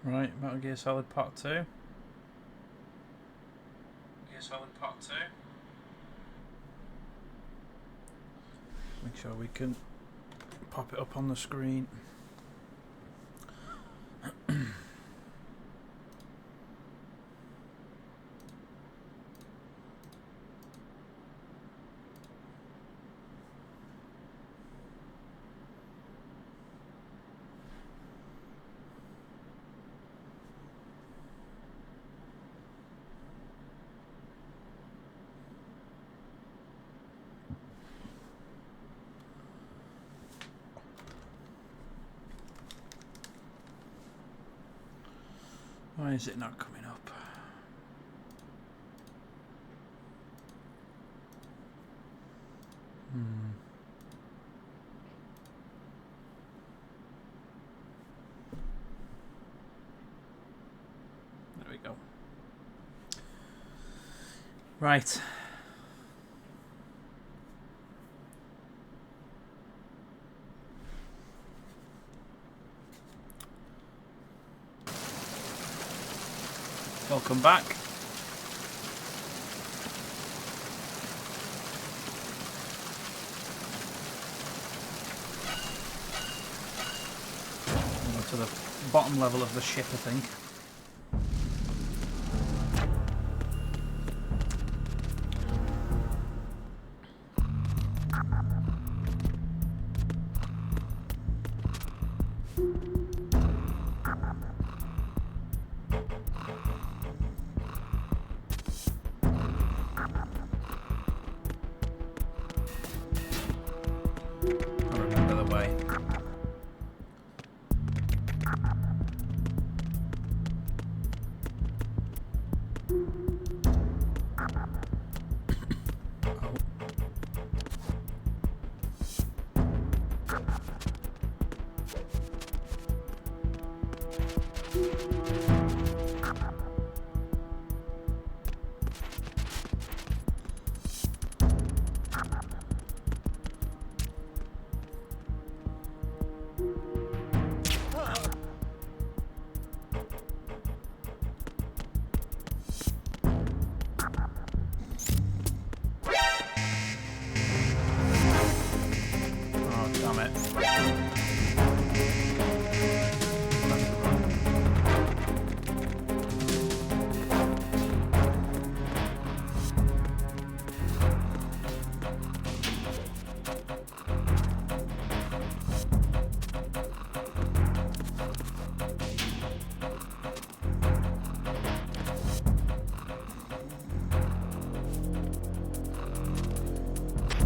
Right, Metal Gear Solid Part 2. Gear Solid Part 2. Make sure we can pop it up on the screen. Why is it not coming up? There we go. Right. Welcome back. We'll go to the bottom level of the ship, I think. I remember the way. Oh, damn it.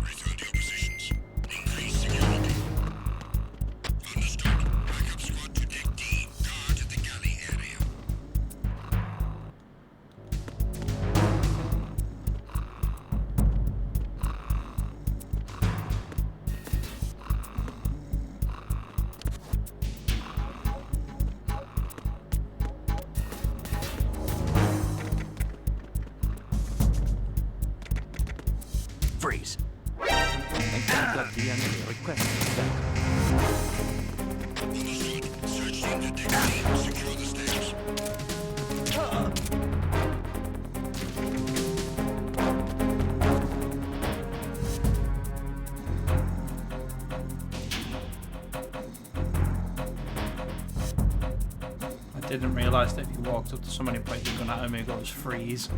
Return to your positions. Increase security. Understood. Backup squad to deck D. Guard the galley area. Freeze. Contact the enemy. Request back. Understood. Search team to deck D. Secure the stairs. I didn't realise that if you walked up to somebody and pointed the gun at him, it goes freeze.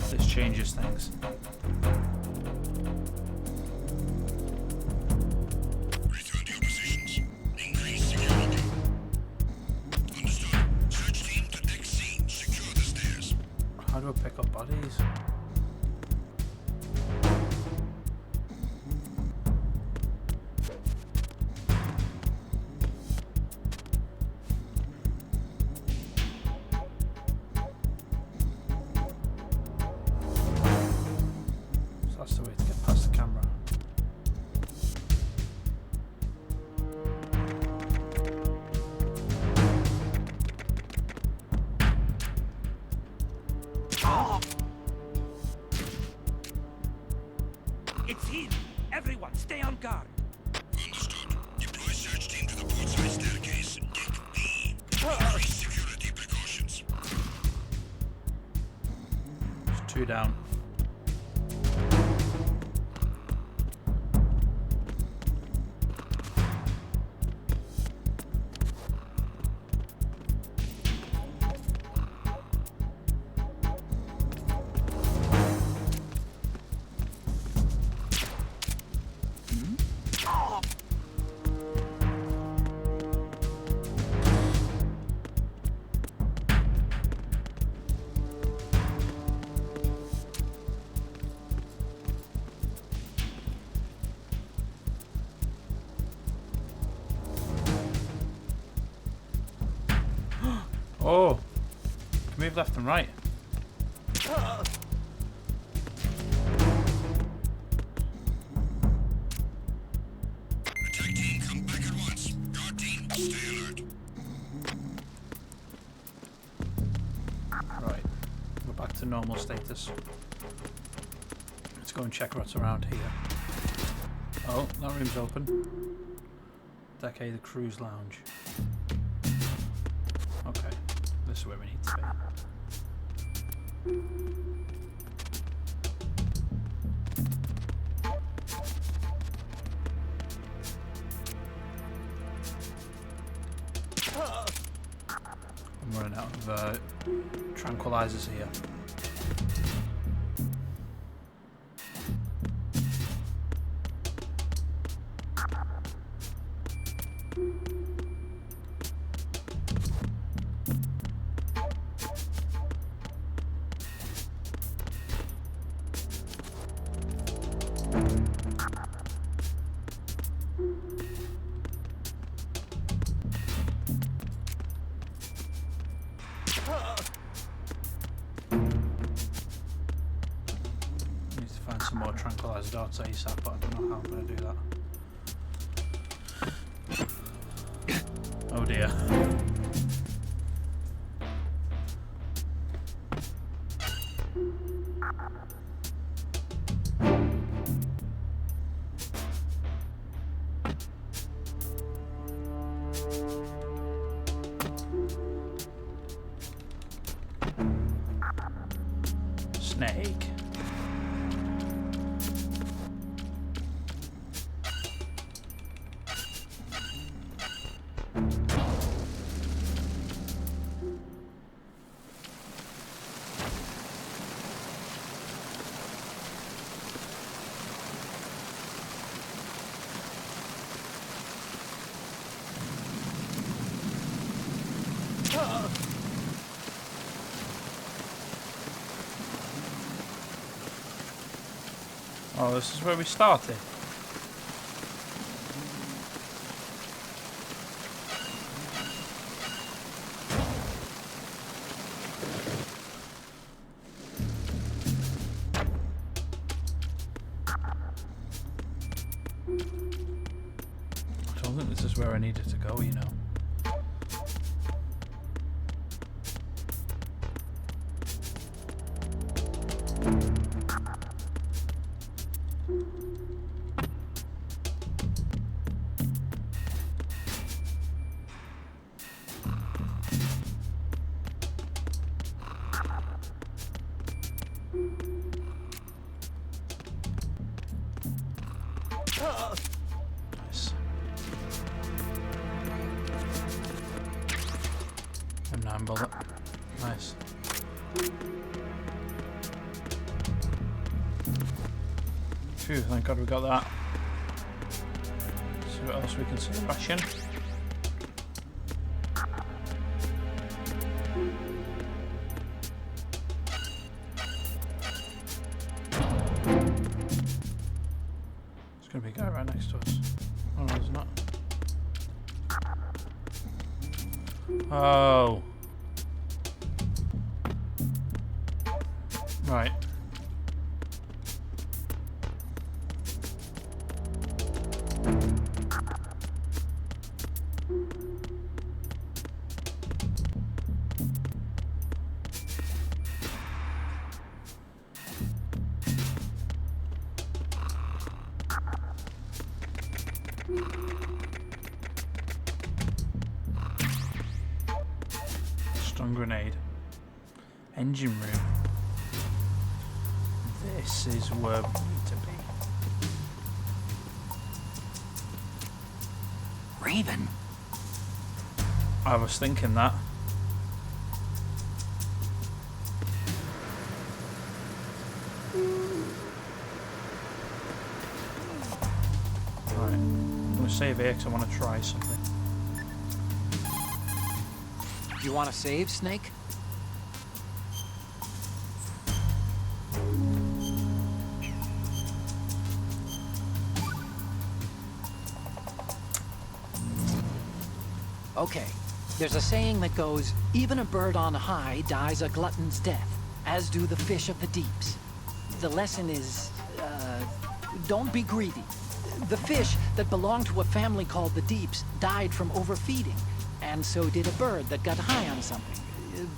This changes things. Return to your positions. Increase security. Understood. Search team to deck C. Secure the stairs. How do I pick up bodies? So that's the way to get past the camera. It's him. Everyone, stay on guard. Understood. Deploy search team to the portside staircase. Deck B. Increase security precautions. There's 2 down. Oh, can move left and right. Attack team, come back at once. Guard team, stay alert. Right, we're back to normal status. Let's go and check what's around here. Oh, that room's open. Deck A, the cruise lounge. Okay, this is where we need to be. I'm running out of tranquilizers here. Need to find some more tranquilizer darts ASAP, but I don't know how I'm going to do that. Oh dear. Snake. Oh, this is where we started. I don't think this is where I needed to go, you know. Nice. M9 bullet. Nice. Phew, thank God we got that. See what else we can see. Ration. There's gonna be a guy right next to us. Oh no, there's not. Oh. Right. stun grenade. Engine room. This is where we need to be. Raven? I was thinking that. Right, I'm gonna save here because I want to try something. You want to save, Snake? Okay. There's a saying that goes, even a bird on high dies a glutton's death, as do the fish of the deeps. The lesson is, don't be greedy. The fish that belonged to a family called the Deeps died from overfeeding, and so did a bird that got high on something.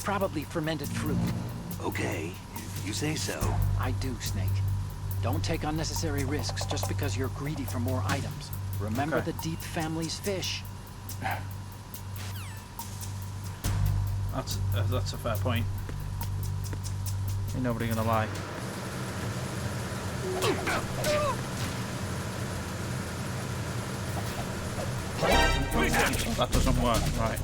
Probably fermented fruit. Okay, if you say so. I do, Snake. Don't take unnecessary risks just because you're greedy for more items. Remember Okay. the Deep family's fish. That's a fair point. Ain't nobody gonna lie. That doesn't work, right.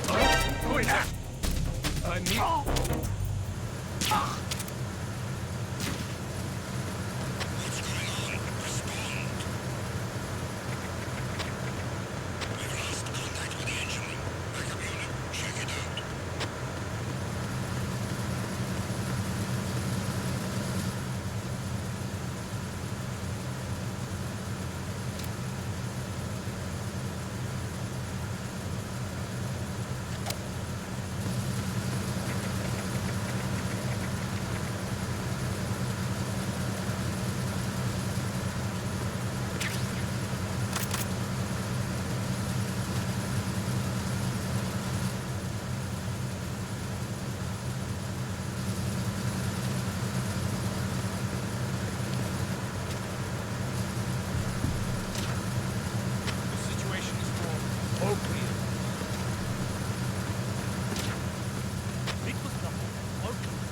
What's going on? Respond. We've lost contact with the engine room. Backup unit, check it out. The situation is for all clear. It was double. All clear.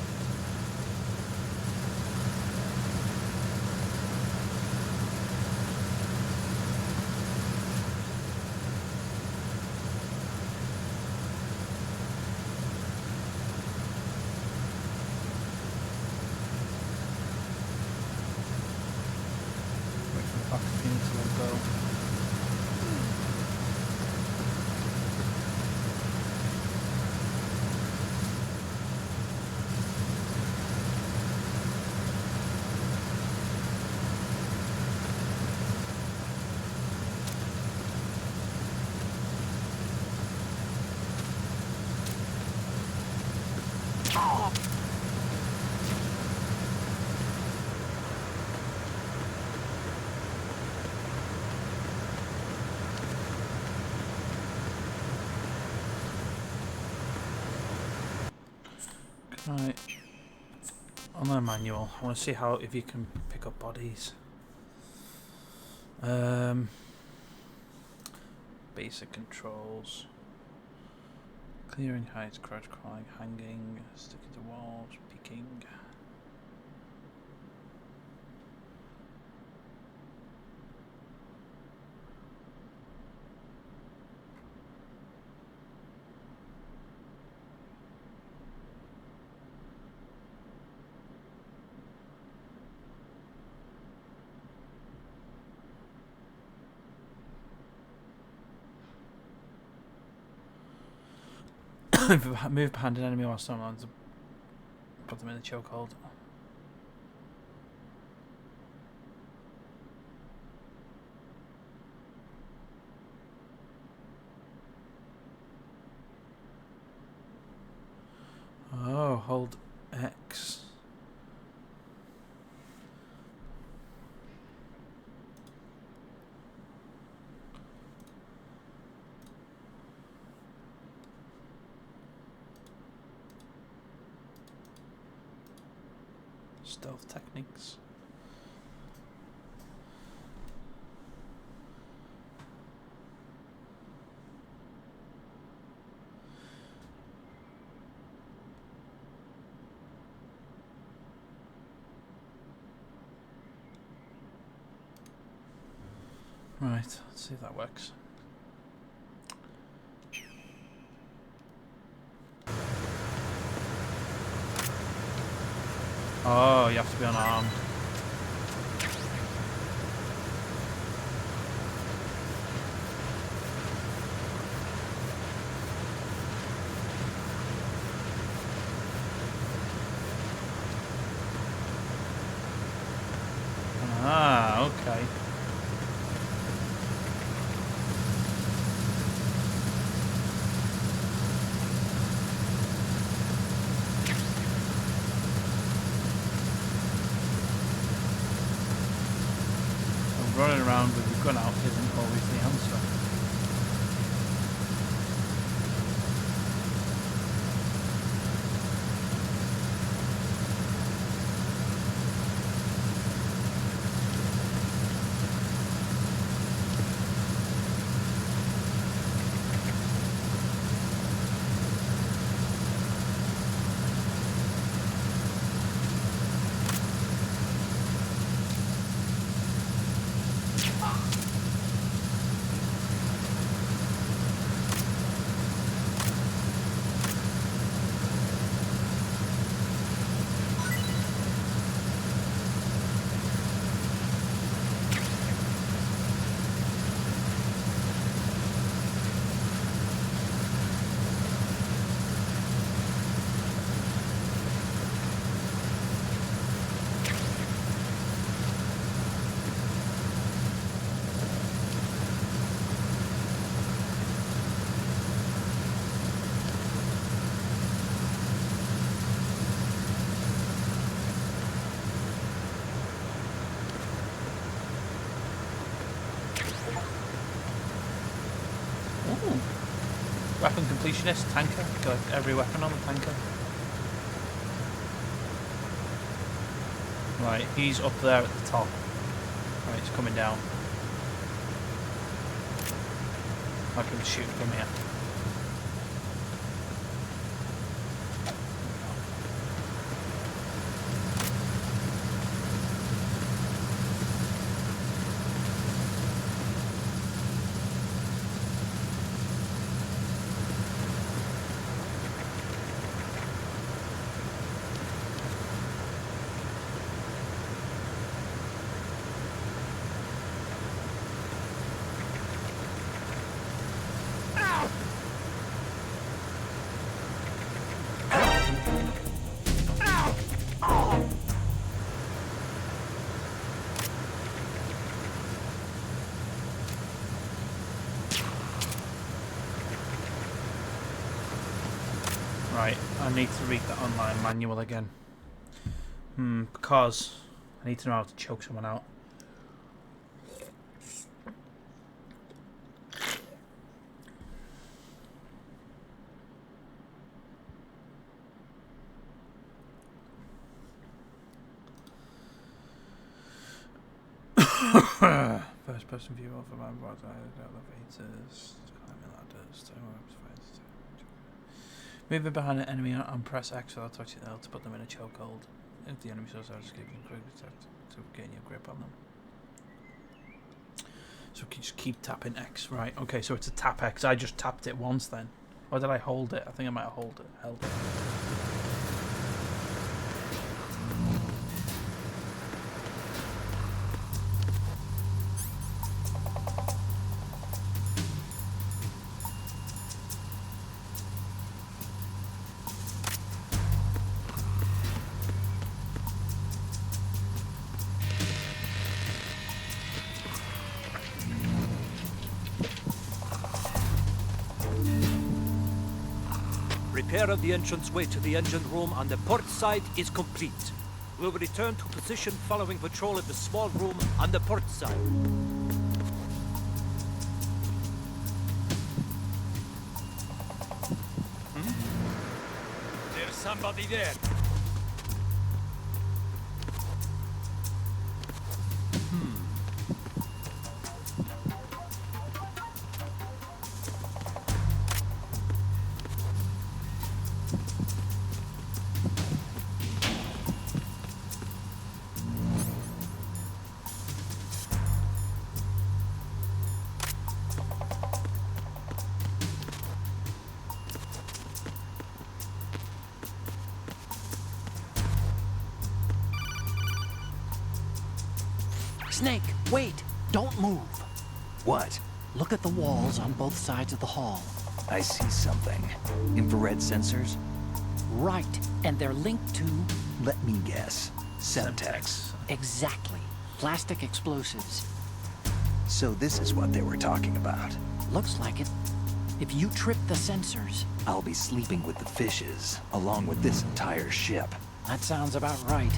Wait for the backup unit to let go. Right. On the manual, I want to see how if you can pick up bodies. Basic controls. Clearing heights, crouch crawling, hanging, sticking to walls, peeking. Move behind an enemy while someone's put them in a chokehold. Oh, hold X. Stealth techniques. Right, let's see if that works. Oh, you have to be unarmed. Ah, okay. Running around with your gun out isn't always the answer. Ooh. Weapon completionist, tanker. Got every weapon on the tanker. Right, he's up there at the top. Right, he's coming down. I can shoot from here. Right, I need to read the online manual again. Because I need to know how to choke someone out. First person view of a man brought elevators, climbing ladders, moving behind an enemy and press X while touching L to put them in a chokehold. If the enemy shows, just give them a quick attack to gain your grip on them. So we can just keep tapping X, right? Okay, so it's a tap X. I just tapped it once then. Or did I hold it? I think I might have held it. Repair of the entranceway to the engine room on the port side is complete. We will return to position following patrol of the small room on the port side. There's somebody there. Snake, wait! Don't move! What? Look at the walls on both sides of the hall. I see something. Infrared sensors? Right, and they're linked to... Let me guess. Semtex. Exactly. Plastic explosives. So this is what they were talking about. Looks like it. If you trip the sensors... I'll be sleeping with the fishes, along with this entire ship. That sounds about right.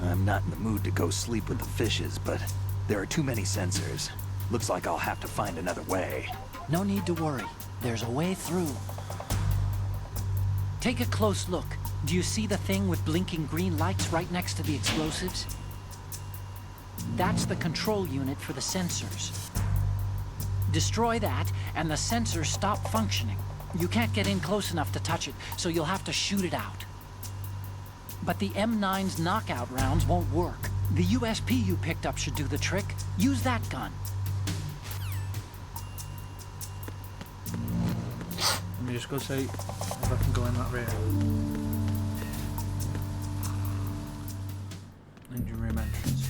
I'm not in the mood to go sleep with the fishes, but there are too many sensors. Looks like I'll have to find another way. No need to worry. There's a way through. Take a close look. Do you see the thing with blinking green lights right next to the explosives? That's the control unit for the sensors. Destroy that, and the sensors stop functioning. You can't get in close enough to touch it, so you'll have to shoot it out. But the M9's knockout rounds won't work. The USP you picked up should do the trick. Use that gun. Let me just go see if I can go in that rear. Engine room entrance.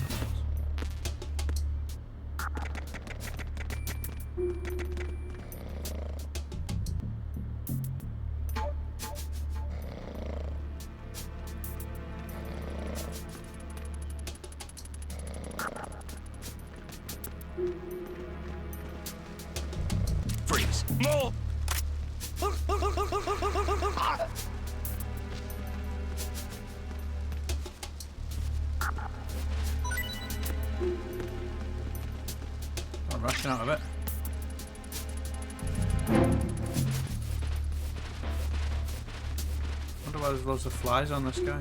Freeze! No! I'm rushing out of it. Wonder why there's loads of flies on this guy.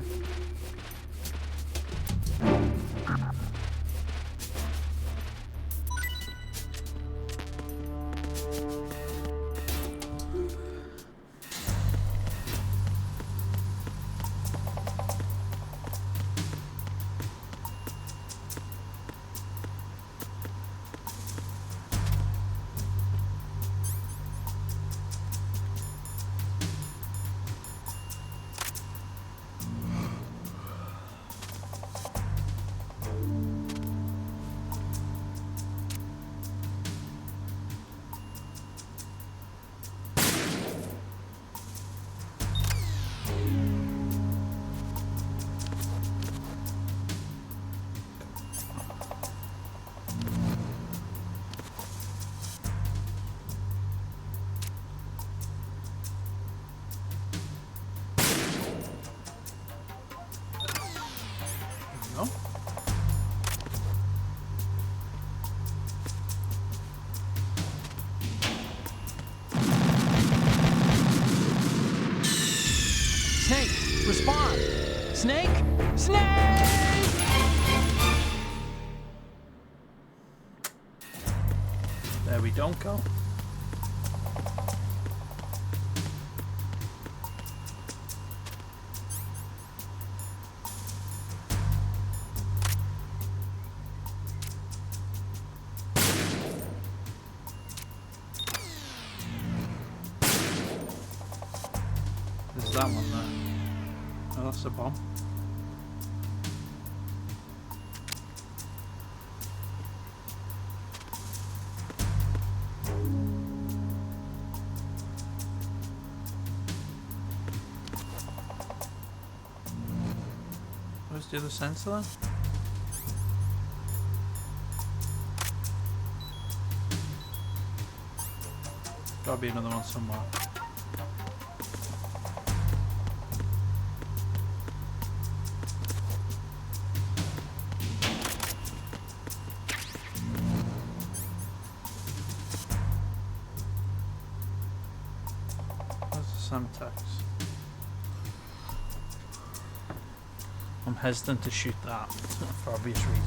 No? Snake, respond! Snake! Snake! There we don't go. There's that one there. Oh, that's a bomb. Where's the other sensor then? Gotta be another one somewhere. Where's the Semtex? I'm hesitant to shoot that for obvious reasons.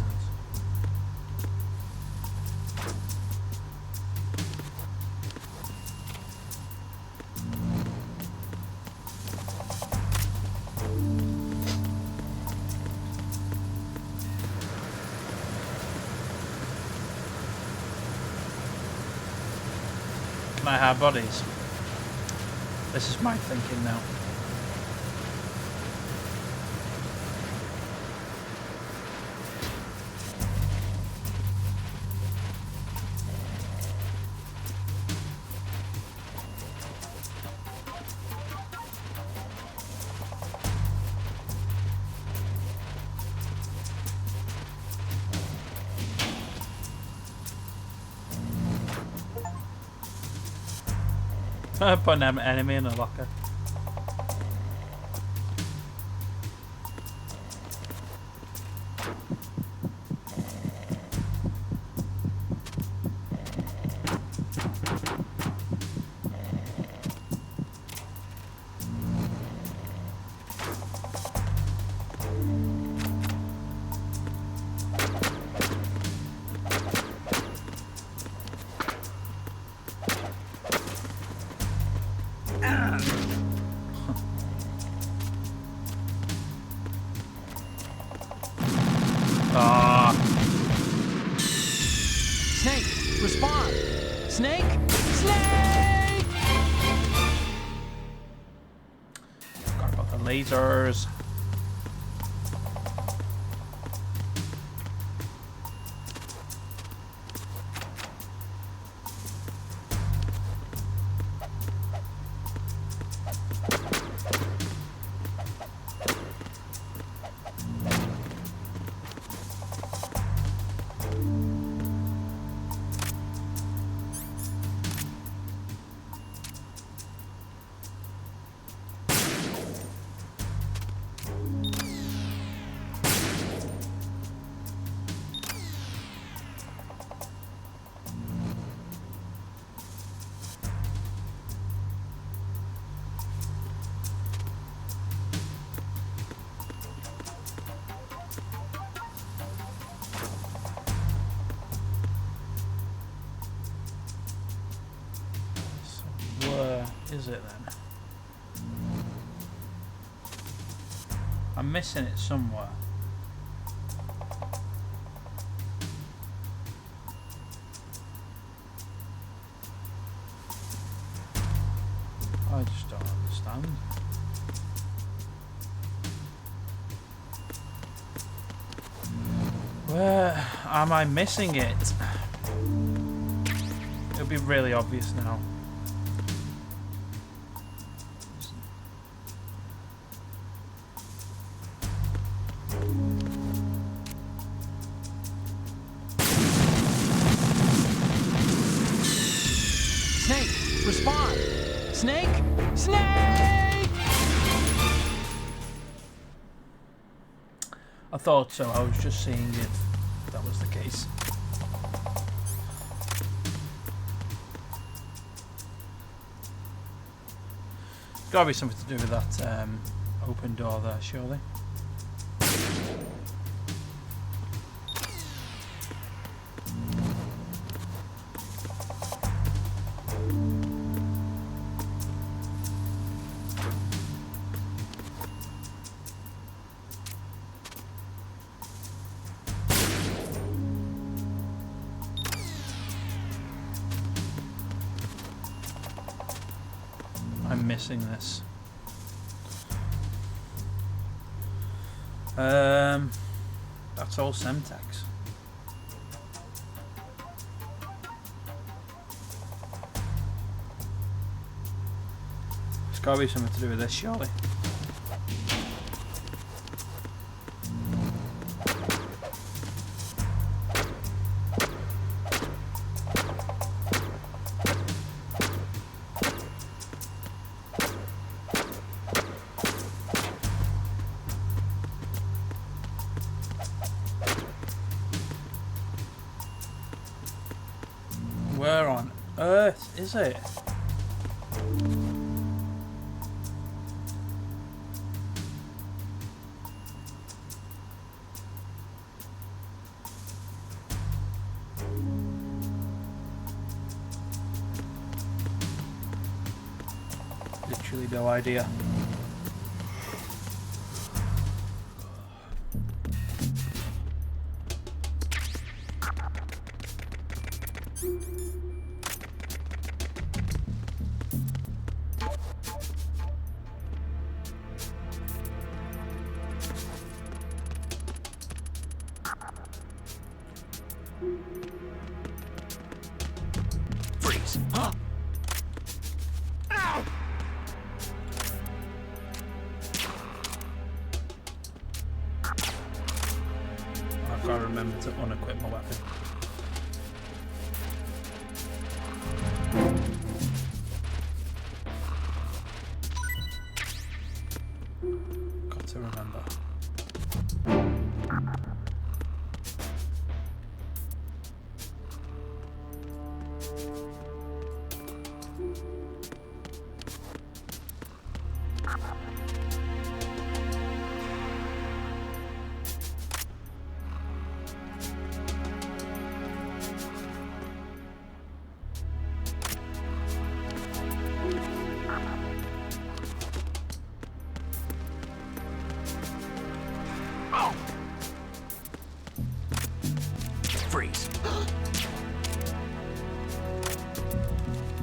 Can I have bodies? This is my thinking now. Put an enemy in a locker. Snake, respond! Snake! Snake! Forgot about the lasers. Where is it then? I'm missing it somewhere. I just don't understand. Where am I missing it? It'll be really obvious now. Snake, respond! Snake! Snake! I thought so. I was just seeing if that was the case. Gotta be something to do with that open door there, surely. I'm missing this. That's all Semtex. It's gotta be something to do with this, surely. Where on earth is it? Literally no idea. Freeze. Huh? Ow! I've got to remember to unequip my weapon. freeze.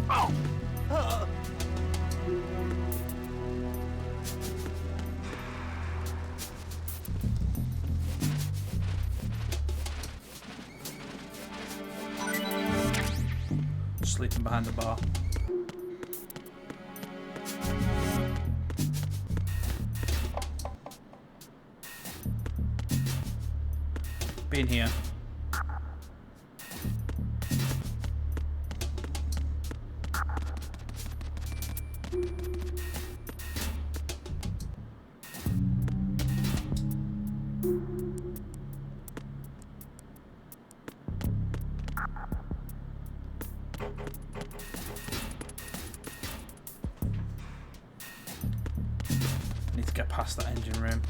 Oh! Sleeping behind the bar. Been here. Need to get past that engine room.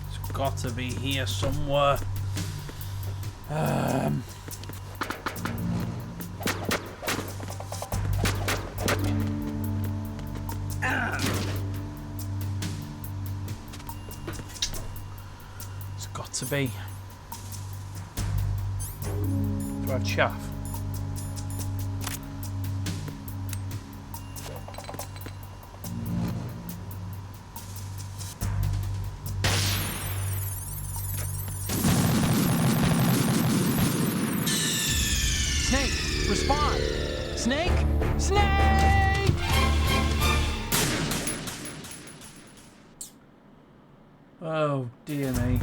It's got to be here somewhere. It's got to be. Do I have chaff? Snake, respond! Snake! Snake! Oh dear me.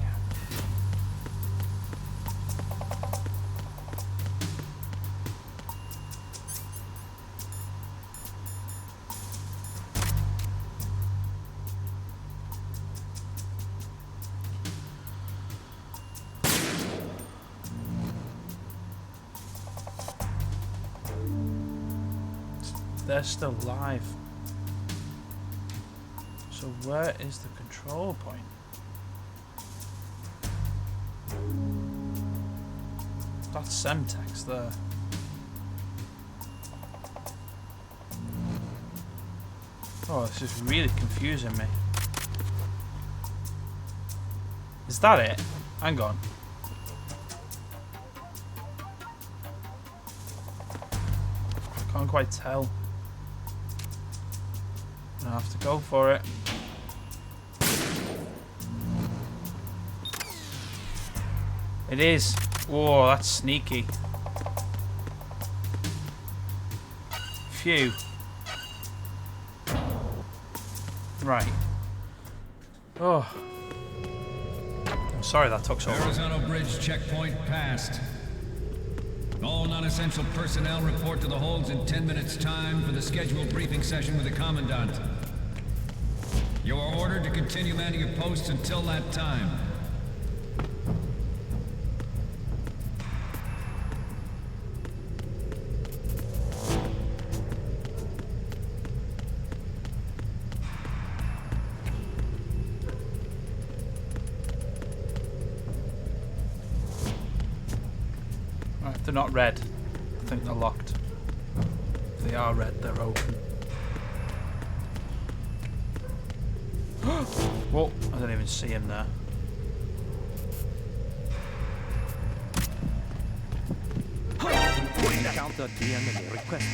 They're still alive. So where is the control point? That's Semtex there. Oh, this is really confusing me. Is that it? Hang on. Can't quite tell. I have to go for it. It is. Whoa, that's sneaky. Phew. Right. Oh. I'm sorry that took so long. Arizona Bridge checkpoint passed. All non-essential personnel report to the holds in 10 minutes' time for the scheduled briefing session with the Commandant. You are ordered to continue manning your posts until that time. Right, they're not red. I think they're locked. If they are red, they're open. Whoa, I didn't even see him there. Encounter the enemy. Request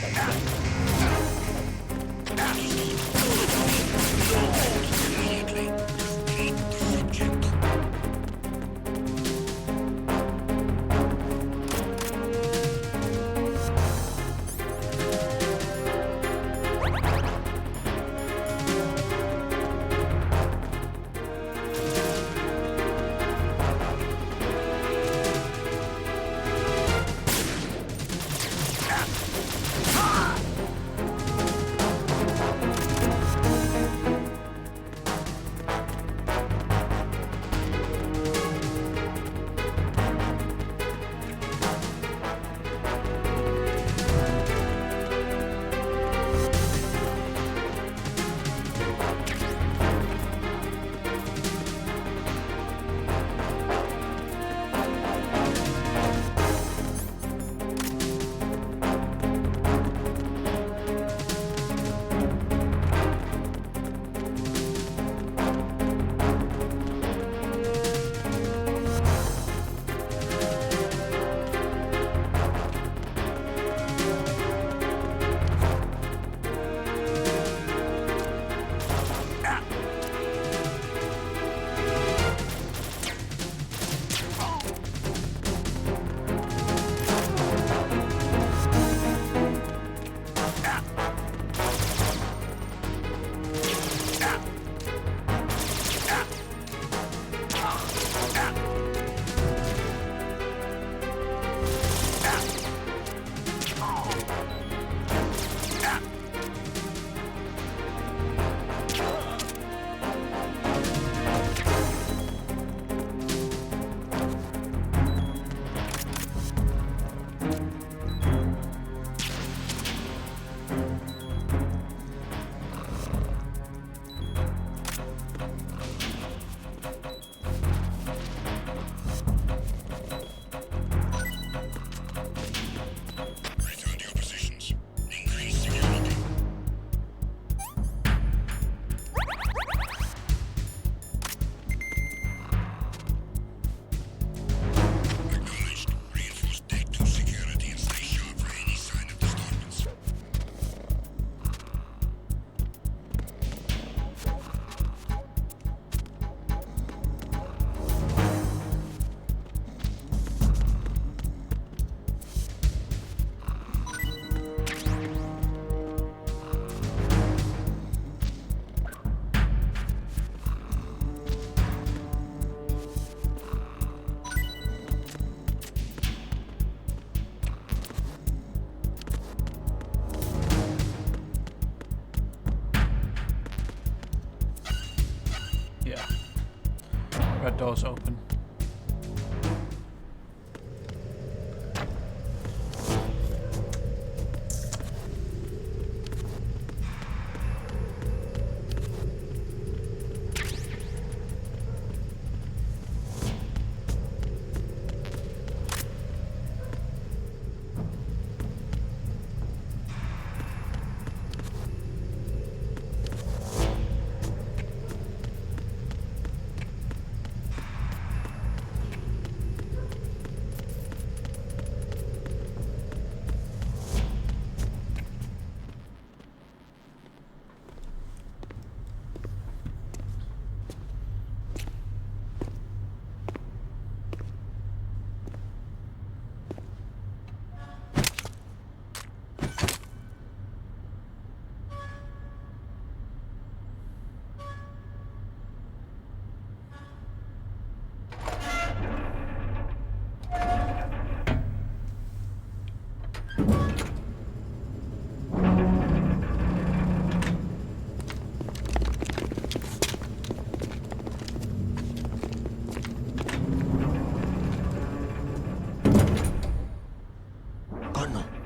Red door's open.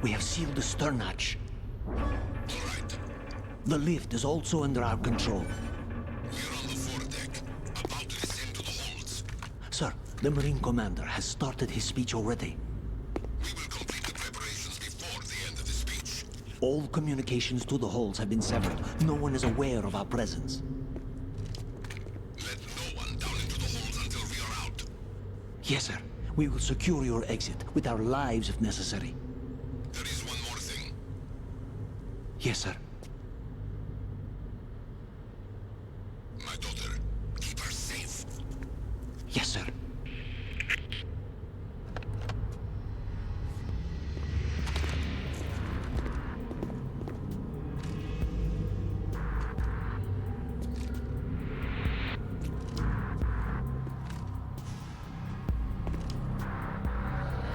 We have sealed the stern hatch. The lift is also under our control. We're on the foredeck, about to descend to the holds. Sir, the Marine Commander has started his speech already. We will complete the preparations before the end of the speech. All communications to the holds have been severed. No one is aware of our presence. Let no one down into the holds until we are out. Yes, sir. We will secure your exit with our lives if necessary. There is one more thing. Yes, sir. My daughter, keep her safe. Yes, sir.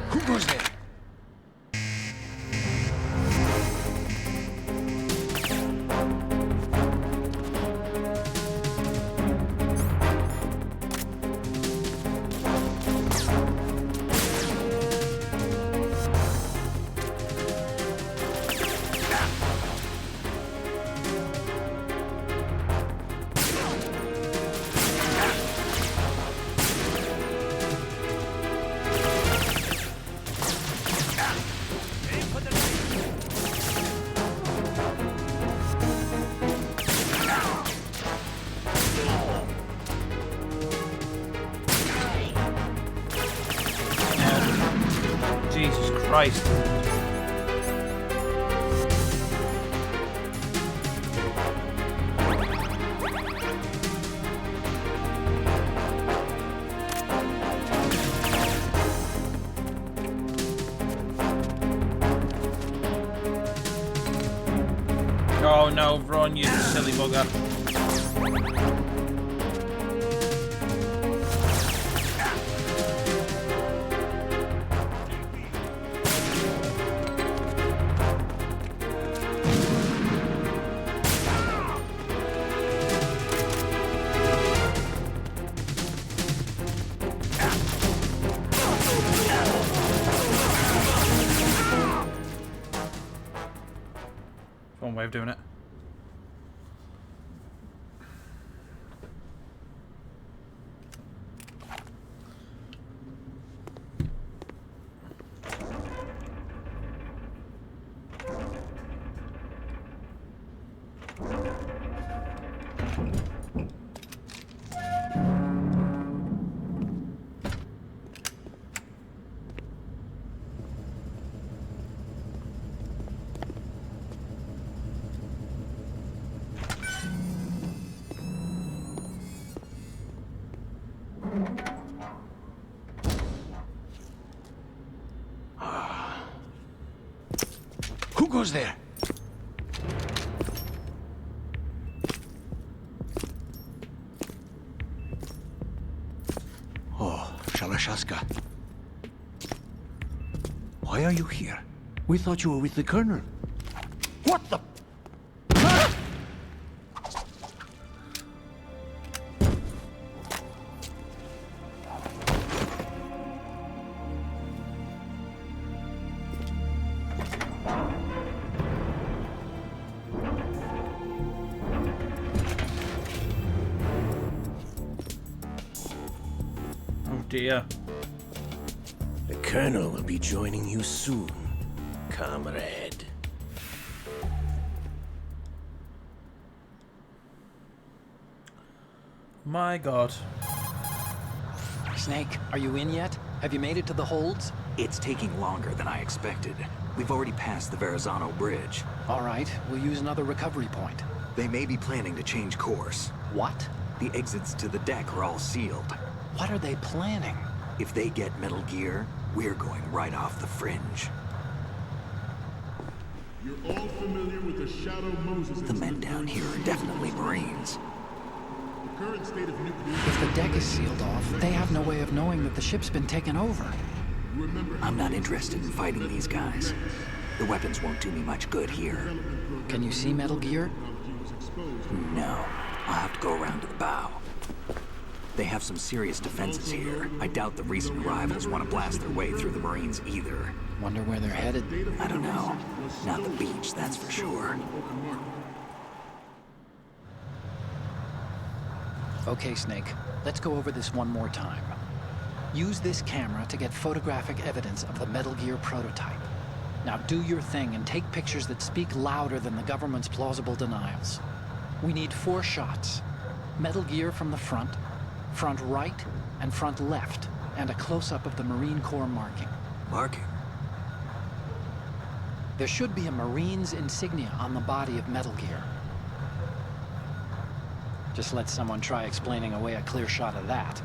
Who goes there? Jesus Christ. Oh no, run, you silly bugger. One way of doing it. Who goes there? Oh, Shalashaska. Why are you here? We thought you were with the Colonel. What the... dear. The Colonel will be joining you soon, comrade. My God. Snake, are you in yet? Have you made it to the holds? It's taking longer than I expected. We've already passed the Verrazano Bridge. All right, we'll use another recovery point. They may be planning to change course. What? The exits to the deck are all sealed. What are they planning? If they get Metal Gear, we're going right off the fringe. You're all familiar with the Shadow Moses The men down here are definitely Marines. The current state of nuclear... If the deck is sealed off, they have no way of knowing that the ship's been taken over. I'm not interested in fighting these guys. The weapons won't do me much good here. Can you see Metal Gear? No. I'll have to go around to the bow. They have some serious defenses here. I doubt the recent arrivals want to blast their way through the Marines either. Wonder where they're headed. I don't know. Not the beach, that's for sure. Okay, Snake. Let's go over this one more time. Use this camera to get photographic evidence of the Metal Gear prototype. Now do your thing and take pictures that speak louder than the government's plausible denials. We need 4 shots. Metal Gear from the front right, and front left, and a close-up of the Marine Corps marking. Marking? There should be a Marine's insignia on the body of Metal Gear. Just let someone try explaining away a clear shot of that.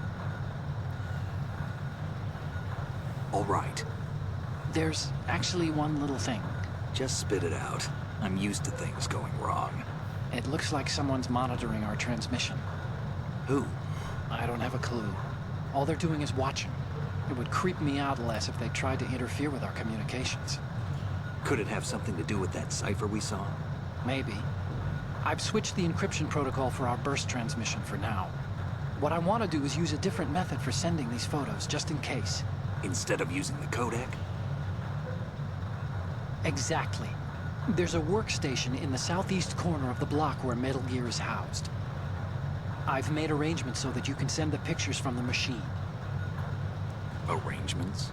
All right. There's actually one little thing. Just spit it out. I'm used to things going wrong. It looks like someone's monitoring our transmission. Who? I don't have a clue. All they're doing is watching. It would creep me out less if they tried to interfere with our communications. Could it have something to do with that cipher we saw? Maybe. I've switched the encryption protocol for our burst transmission for now. What I want to do is use a different method for sending these photos, just in case. Instead of using the codec? Exactly. There's a workstation in the southeast corner of the block where Metal Gear is housed. I've made arrangements so that you can send the pictures from the machine. Arrangements?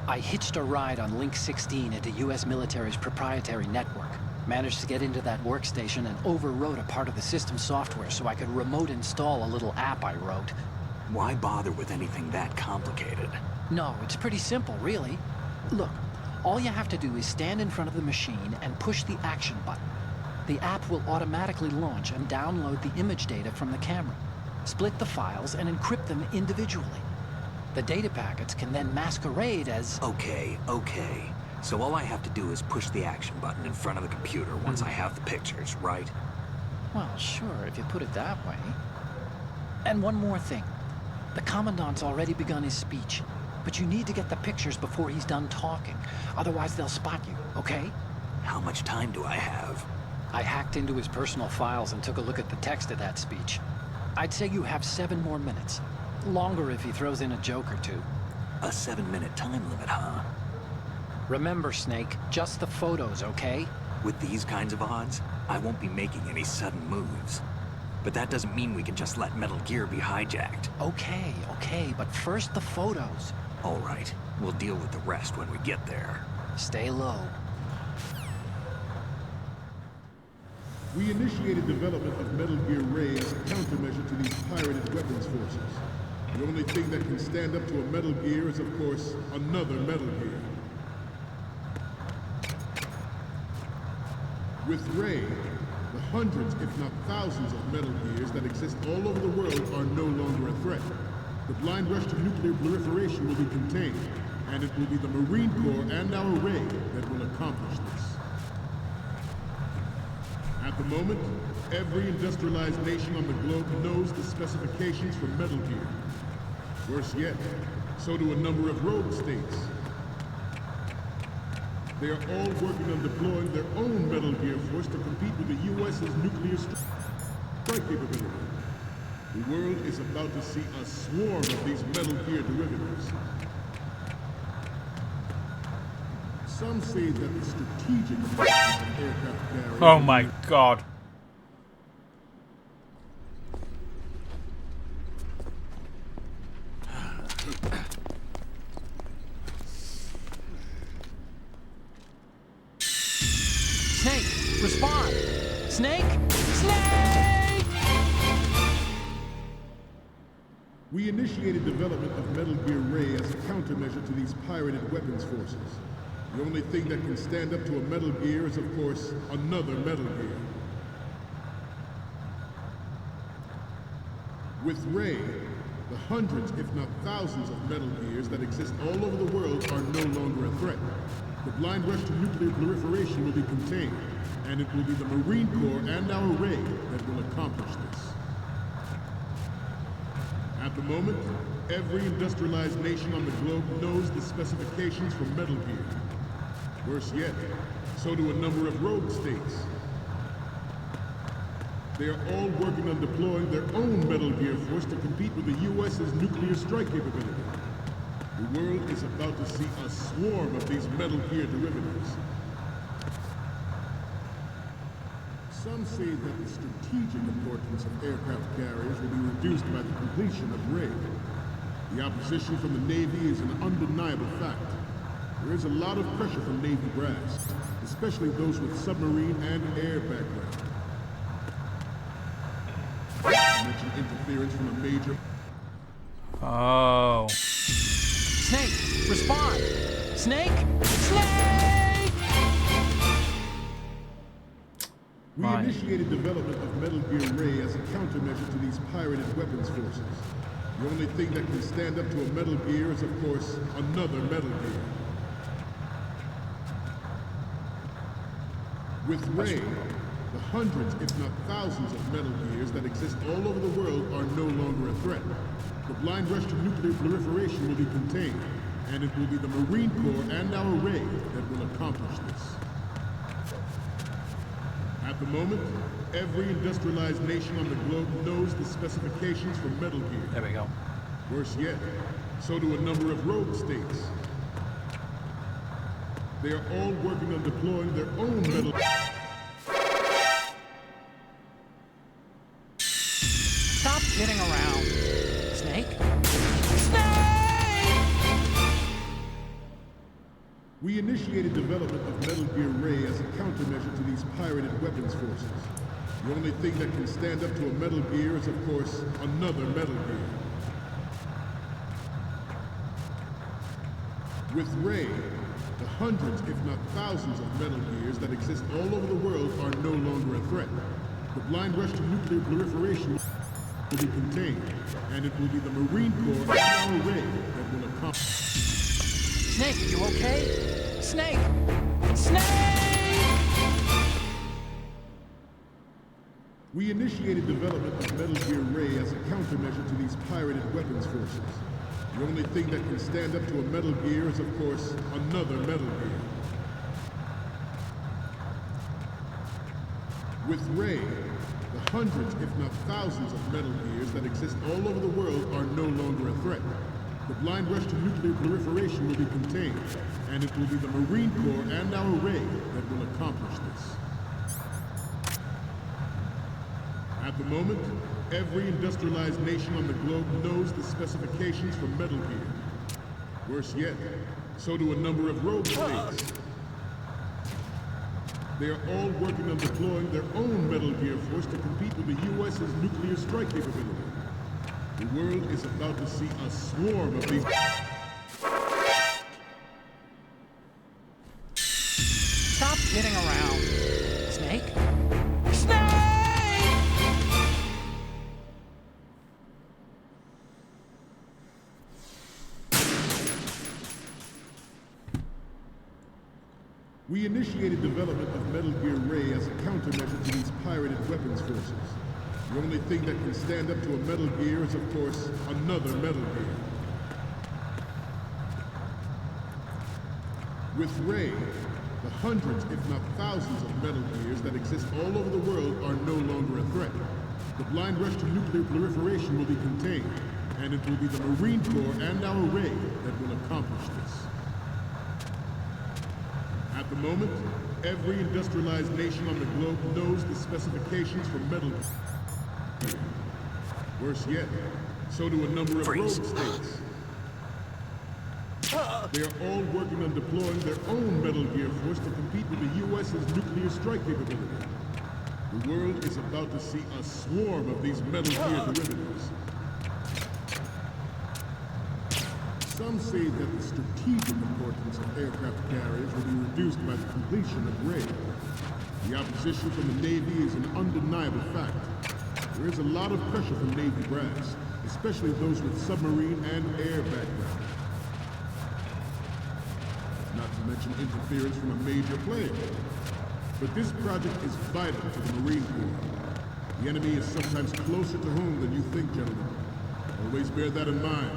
I hitched a ride on Link 16 into US military's proprietary network. Managed to get into that workstation and overwrote a part of the system software so I could remote install a little app I wrote. Why bother with anything that complicated? No, it's pretty simple, really. Look, all you have to do is stand in front of the machine and push the action button. The app will automatically launch and download the image data from the camera, split the files, and encrypt them individually. The data packets can then masquerade as... Okay. So all I have to do is push the action button in front of the computer once I have the pictures, right? Well, sure, if you put it that way. And one more thing. The Commandant's already begun his speech, but you need to get the pictures before he's done talking. Otherwise, they'll spot you, okay? How much time do I have? I hacked into his personal files and took a look at the text of that speech. I'd say you have 7 more minutes. Longer if he throws in a joke or two. A 7-minute time limit, huh? Remember, Snake, just the photos, okay? With these kinds of odds, I won't be making any sudden moves. But that doesn't mean we can just let Metal Gear be hijacked. Okay, but first the photos. All right, we'll deal with the rest when we get there. Stay low. We initiated development of Metal Gear Ray's countermeasure to these pirated weapons forces. The only thing that can stand up to a Metal Gear is, of course, another Metal Gear. With Ray, the hundreds, if not thousands, of Metal Gears that exist all over the world are no longer a threat. The blind rush to nuclear proliferation will be contained, and it will be the Marine Corps and our Ray that will accomplish this. At the moment, every industrialized nation on the globe knows the specifications for Metal Gear. Worse yet, so do a number of rogue states. They are all working on deploying their own Metal Gear force to compete with the U.S.'s nuclear strike capability. The world is about to see a swarm of these Metal Gear derivatives. Some say that the strategic effect of aircraft carrier... Oh my God. respond! Snake! Snake! We initiated development of Metal Gear Ray as a countermeasure to these pirated weapons forces. The only thing that can stand up to a Metal Gear is, of course, another Metal Gear. With Ray, the hundreds, if not thousands, of Metal Gears that exist all over the world are no longer a threat. The blind rush to nuclear proliferation will be contained, and it will be the Marine Corps and our Ray that will accomplish this. At the moment, every industrialized nation on the globe knows the specifications for Metal Gear. Worse yet, so do a number of rogue states. They are all working on deploying their own Metal Gear force to compete with the U.S.'s nuclear strike capability. The world is about to see a swarm of these Metal Gear derivatives. Some say that the strategic importance of aircraft carriers will be reduced by the completion of Ray. The opposition from the Navy is an undeniable fact. There is a lot of pressure from Navy brass, especially those with submarine and air background. Mention interference from a major... Oh. Snake! Respond! Snake! Snake! We Right. initiated development of Metal Gear Ray as a countermeasure to these pirated weapons forces. The only thing that can stand up to a Metal Gear is, of course, another Metal Gear. With Ray, the hundreds, if not thousands, of Metal Gears that exist all over the world are no longer a threat. The blind rush to nuclear proliferation will be contained, and it will be the Marine Corps and our Ray that will accomplish this. At the moment, every industrialized nation on the globe knows the specifications for Metal Gear. There we go. Worse yet, so do a number of rogue states. They are all working on deploying their own Metal... Stop kidding around. Snake? Snake! We initiated development of Metal Gear Ray as a countermeasure to these pirated weapons forces. The only thing that can stand up to a Metal Gear is, of course, another Metal Gear. With Ray, the hundreds, if not thousands, of Metal Gears that exist all over the world are no longer a threat. The blind rush to nuclear proliferation will be contained, and it will be the Marine Corps and our Ray that will accomplish. Snake, you okay? Snake! Snake! We initiated development of Metal Gear Ray as a countermeasure to these pirated weapons forces. The only thing that can stand up to a Metal Gear is, of course, another Metal Gear. With Ray, the hundreds, if not thousands, of Metal Gears that exist all over the world are no longer a threat. The blind rush to nuclear proliferation will be contained, and it will be the Marine Corps and our Ray that will accomplish this. At the moment, every industrialized nation on the globe knows the specifications for Metal Gear. Worse yet, so do a number of rogue states. They are all working on deploying their own Metal Gear force to compete with the U.S.'s nuclear strike capability. The world is about to see a swarm of these... Stop kidding around. Snake? Snake! We initiated development of Metal Gear Ray as a countermeasure to these pirated weapons forces. The only thing that can stand up to a Metal Gear is, of course, another Metal Gear. With Ray, the hundreds, if not thousands, of Metal Gears that exist all over the world are no longer a threat. The blind rush to nuclear proliferation will be contained, and it will be the Marine Corps and our Ray that will accomplish this. At the moment, every industrialized nation on the globe knows the specifications for Metal Gear. Worse yet, so do a number of rogue states. They are all working on deploying their own Metal Gear force to compete with the U.S.'s nuclear strike capability. The world is about to see a swarm of these Metal Gear derivatives. Some say that the strategic importance of aircraft carriers will be reduced by the completion of RAID. The opposition from the Navy is an undeniable fact. There is a lot of pressure from Navy brass, especially those with submarine and air background. Not to mention interference from a major player. But this project is vital to the Marine Corps. The enemy is sometimes closer to home than you think, gentlemen. Always bear that in mind.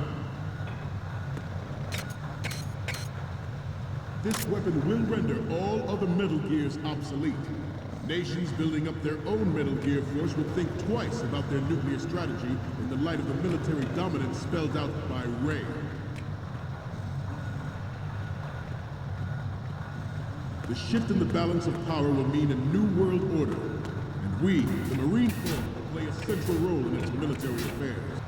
This weapon will render all other Metal Gears obsolete. Nations building up their own Metal Gear force will think twice about their nuclear strategy in the light of the military dominance spelled out by RAID. The shift in the balance of power will mean a new world order, and we, the Marine Corps, will play a central role in its military affairs.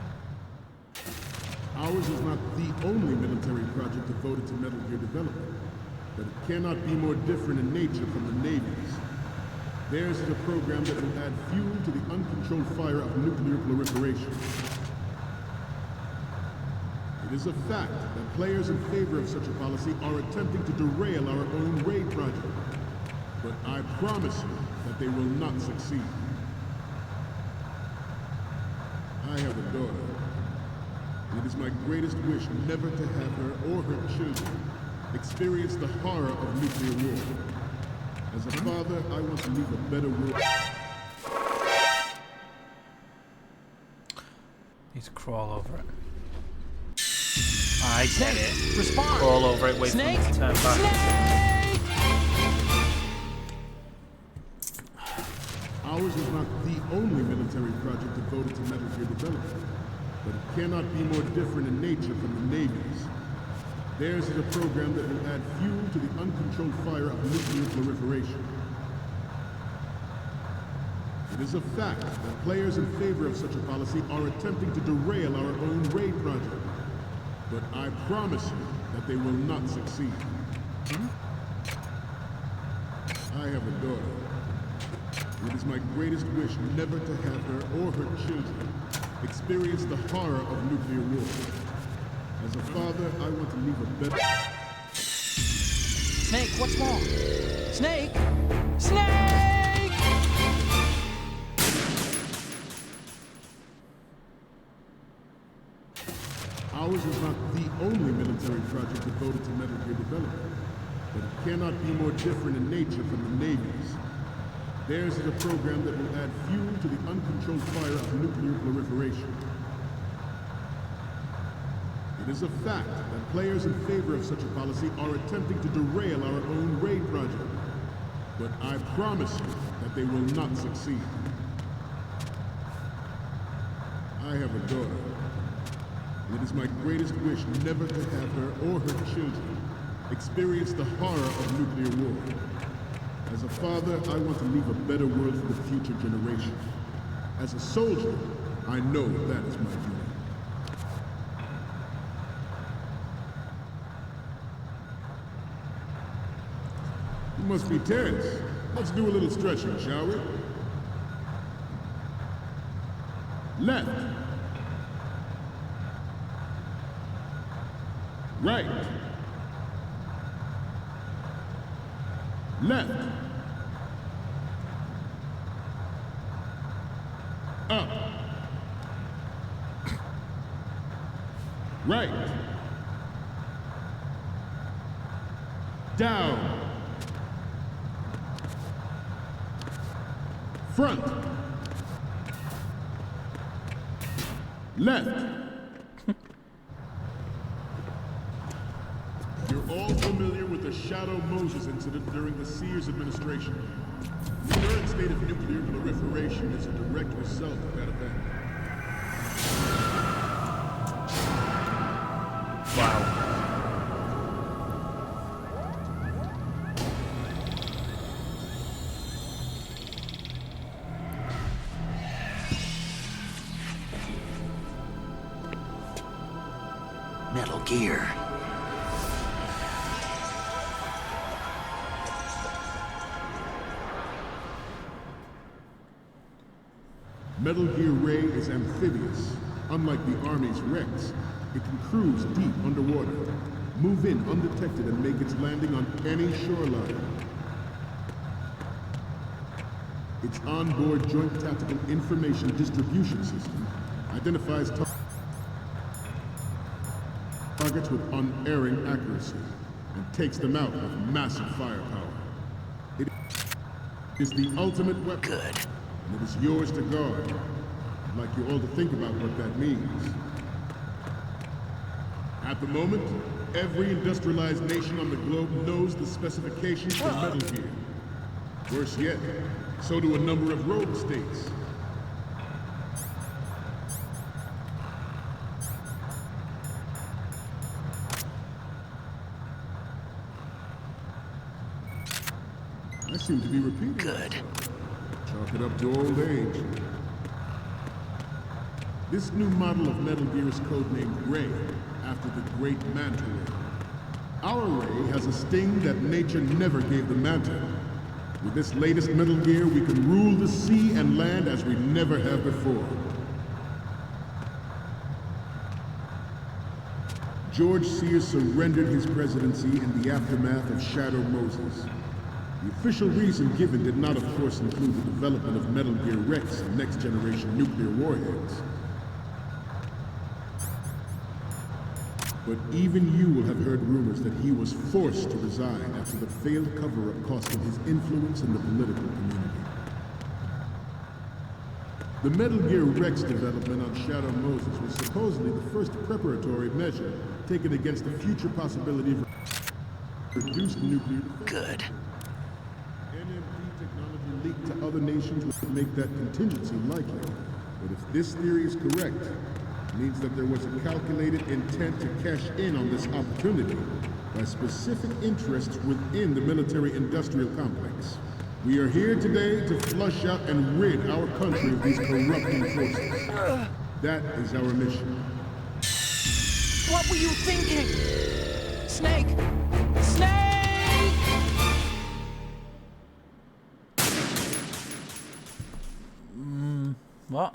Ours is not the only military project devoted to Metal Gear development, but it cannot be more different in nature from the Navy's. Theirs is a program that will add fuel to the uncontrolled fire of nuclear proliferation. It is a fact that players in favor of such a policy are attempting to derail our own RAID project. But I promise you that they will not succeed. I have a daughter. It is my greatest wish never to have her or her children experience the horror of nuclear war. As a father, I want to leave a better world. Need to crawl over it. I get it. Respond. Crawl over it, wait for Snake. it to turn back. Snake! Ours is not the only military project devoted to Metal Gear development, but it cannot be more different in nature from the Navy's. Theirs is a program that will add fuel to the uncontrolled fire of nuclear proliferation. It is a fact that players in favor of such a policy are attempting to derail our own RAID project. But I promise you that they will not succeed. I have a daughter. It is my greatest wish never to have her or her children experience the horror of nuclear war. As a father, I want to leave a better... Snake, what's wrong? Snake! Snake! Ours is not the only military project devoted to Metal Gear development, but it cannot be more different in nature from the Navy's. Theirs is a program that will add fuel to the uncontrolled fire of nuclear proliferation. It is a fact that players in favor of such a policy are attempting to derail our own RAID project. But I promise you that they will not succeed. I have a daughter. It is my greatest wish never to have her or her children experience the horror of nuclear war. As a father, I want to leave a better world for the future generation. As a soldier, I know that is my duty. You must be tense. Let's do a little stretching, shall we? Left. Right. Left. Up. Right. Down. Front. Left. You're all familiar with the Shadow Moses incident during the Sears administration. The current state of nuclear proliferation is a direct result of that event. Wow. Metal Gear. Metal Gear Ray is amphibious. Unlike the Army's Rex, it can cruise deep underwater, move in undetected and make its landing on any shoreline. Its onboard Joint Tactical Information Distribution System identifies targets with unerring accuracy and takes them out with massive firepower. It is the ultimate weapon. Good. And it is yours to guard. I'd like you all to think about what that means. At the moment, every industrialized nation on the globe knows the specifications for Metal Gear. Worse yet, so do a number of rogue states. I seem to be repeating. Good. Chalk it up to old age. This new model of Metal Gear is codenamed Ray, after the great Manta Ray. Our Ray has a sting that nature never gave the Manta. With this latest Metal Gear, we can rule the sea and land as we never have before. George Sears surrendered his presidency in the aftermath of Shadow Moses. The official reason given did not, of course, include the development of Metal Gear Rex and next-generation nuclear warheads. But even you will have heard rumors that he was forced to resign after the failed cover-up cost him his influence in the political community. The Metal Gear Rex development on Shadow Moses was supposedly the first preparatory measure taken against the future possibility of reduced nuclear defense. Good. NMD technology leaked to other nations would make that contingency likely. But if this theory is correct, it means that there was a calculated intent to cash in on this opportunity by specific interests within the military-industrial complex. We are here today to flush out and rid our country of these corrupting forces. That is our mission. What were you thinking? Snake! Snake! What?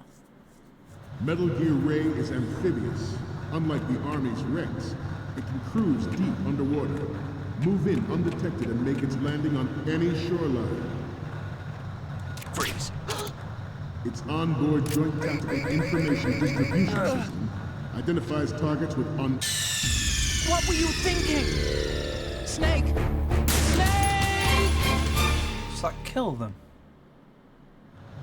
Metal Gear Ray is amphibious. Unlike the Army's Rex, it can cruise deep underwater, move in undetected and make its landing on any shoreline. Freeze. Its onboard Joint Tactical Information Distribution System identifies targets with What were you thinking? Snake! Snake! Does that kill them?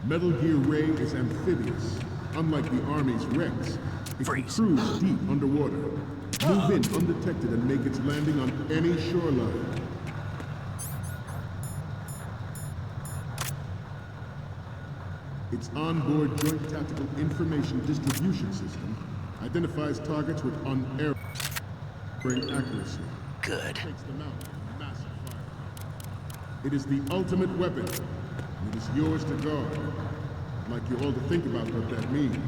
Metal Gear Ray is amphibious. Unlike the Army's Rex, it can Freeze. cruise deep underwater, move in undetected and make its landing on any shoreline. Its onboard Joint Tactical Information Distribution System identifies targets with unerring accuracy. Good. Takes them out with massive firepower. It is the ultimate weapon, and it is yours to guard. I'd like you all to think about what that means.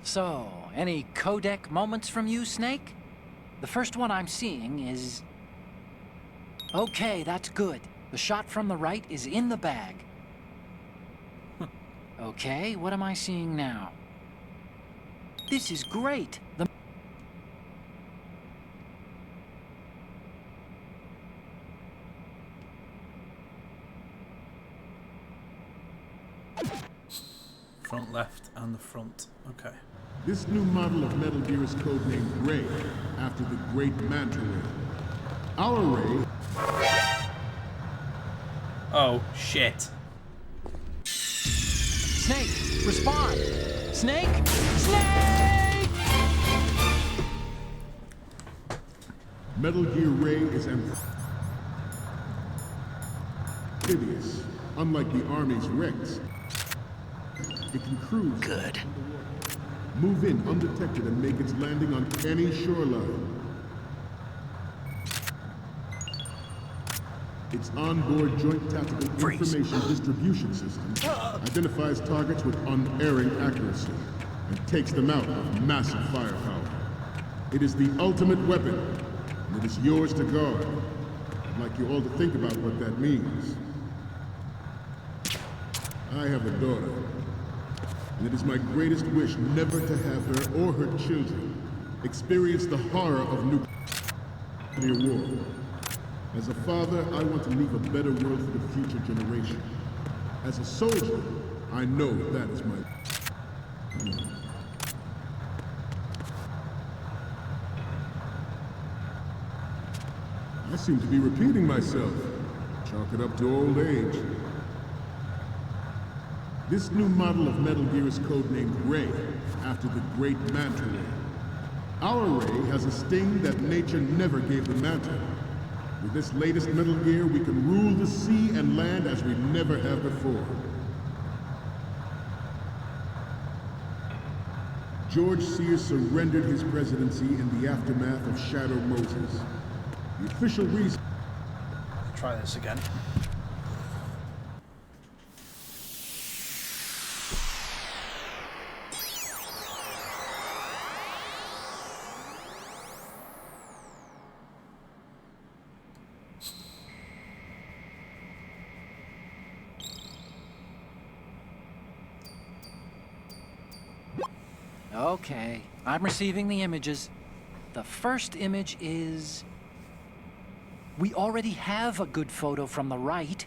So, any codec moments from you, Snake? The first one I'm seeing is... Okay, that's good. The shot from the right is in the bag. Okay, what am I seeing now? This is great. The... front left and the front. Okay. This new model of Metal Gear is codenamed Ray, after the Great Manta Ray. Our Ray... Oh, shit. Snake, respond! Snake! Snake! Metal Gear Ray is amphibious, unlike the Army's Rex. It can cruise... Good. Move in undetected and make its landing on any shoreline. Its onboard Joint Tactical Information Distribution System identifies targets with unerring accuracy and takes them out with massive firepower. It is the ultimate weapon, and it is yours to guard. I'd like you all to think about what that means. I have a daughter, and it is my greatest wish never to have her or her children experience the horror of nuclear war. As a father, I want to leave a better world for the future generation. As a soldier, I know that is my... I seem to be repeating myself. Chalk it up to old age. This new model of Metal Gear is codenamed Ray, after the Great Manta Ray. Our Ray has a sting that nature never gave the Manta. With this latest Metal Gear, we can rule the sea and land as we never have before. George Sears surrendered his presidency in the aftermath of Shadow Moses. The official reason... Try this again. Okay, I'm receiving the images. The first image is... We already have a good photo from the right.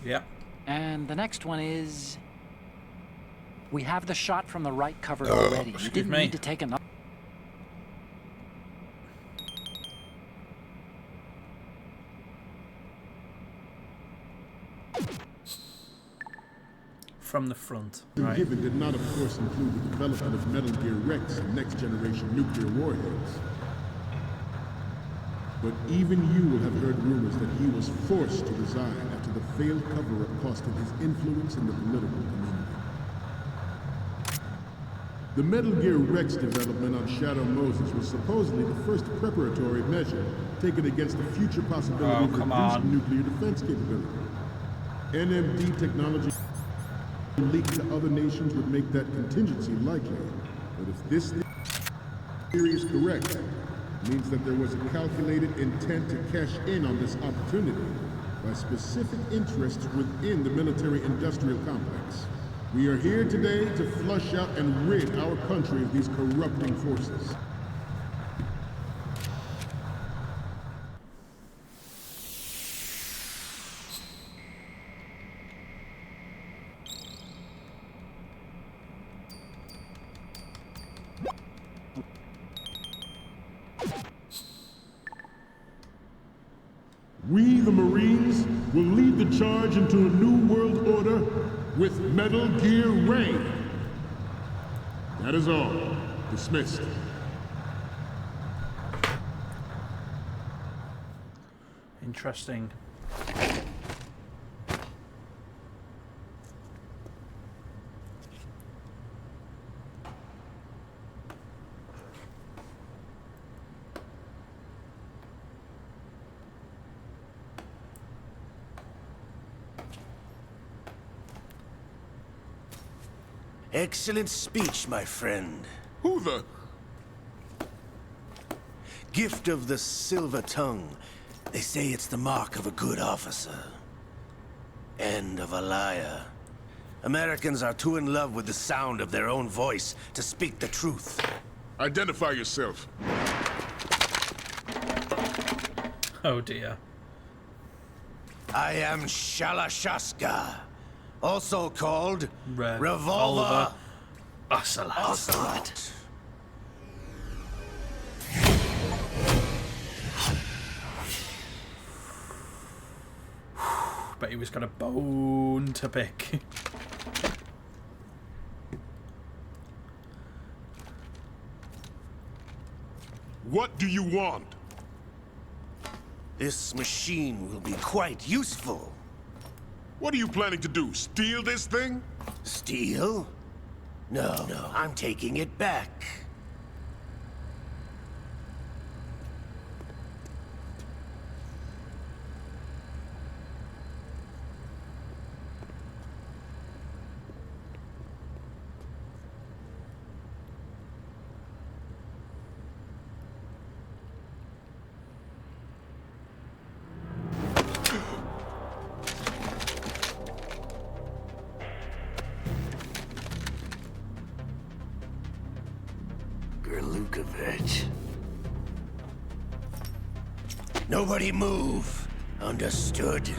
Yep. And the next one is... We have the shot from the right cover already. You didn't need to take another... From the front. Right. Given did not, of course, include the development of Metal Gear Rex and next-generation nuclear warheads. But even you will have heard rumors that he was forced to resign after the failed cover-up cost him his influence in the political community. The Metal Gear Rex development on Shadow Moses was supposedly the first preparatory measure taken against the future possibility of reduced nuclear defense capability. NMD technology leaked to other nations would make that contingency likely. But if this theory is correct, it means that there was a calculated intent to cash in on this opportunity by specific interests within the military-industrial complex. We are here today to flush out and rid our country of these corrupting forces. We, the Marines, will lead the charge into a new world order with Metal Gear Ray. That is all. Dismissed. Interesting. Excellent speech, my friend. Who the... Gift of the silver tongue. They say it's the mark of a good officer. End of a liar. Americans are too in love with the sound of their own voice to speak the truth. Identify yourself. Oh dear. I am Shalashaska, also called Revolver Ocelot. Ocelot. Bet he was got a bone to pick. What do you want? This machine will be quite useful. What are you planning to do? Steal this thing? Steal? No, I'm taking it back. Gerlukovich. Nobody move. Understood?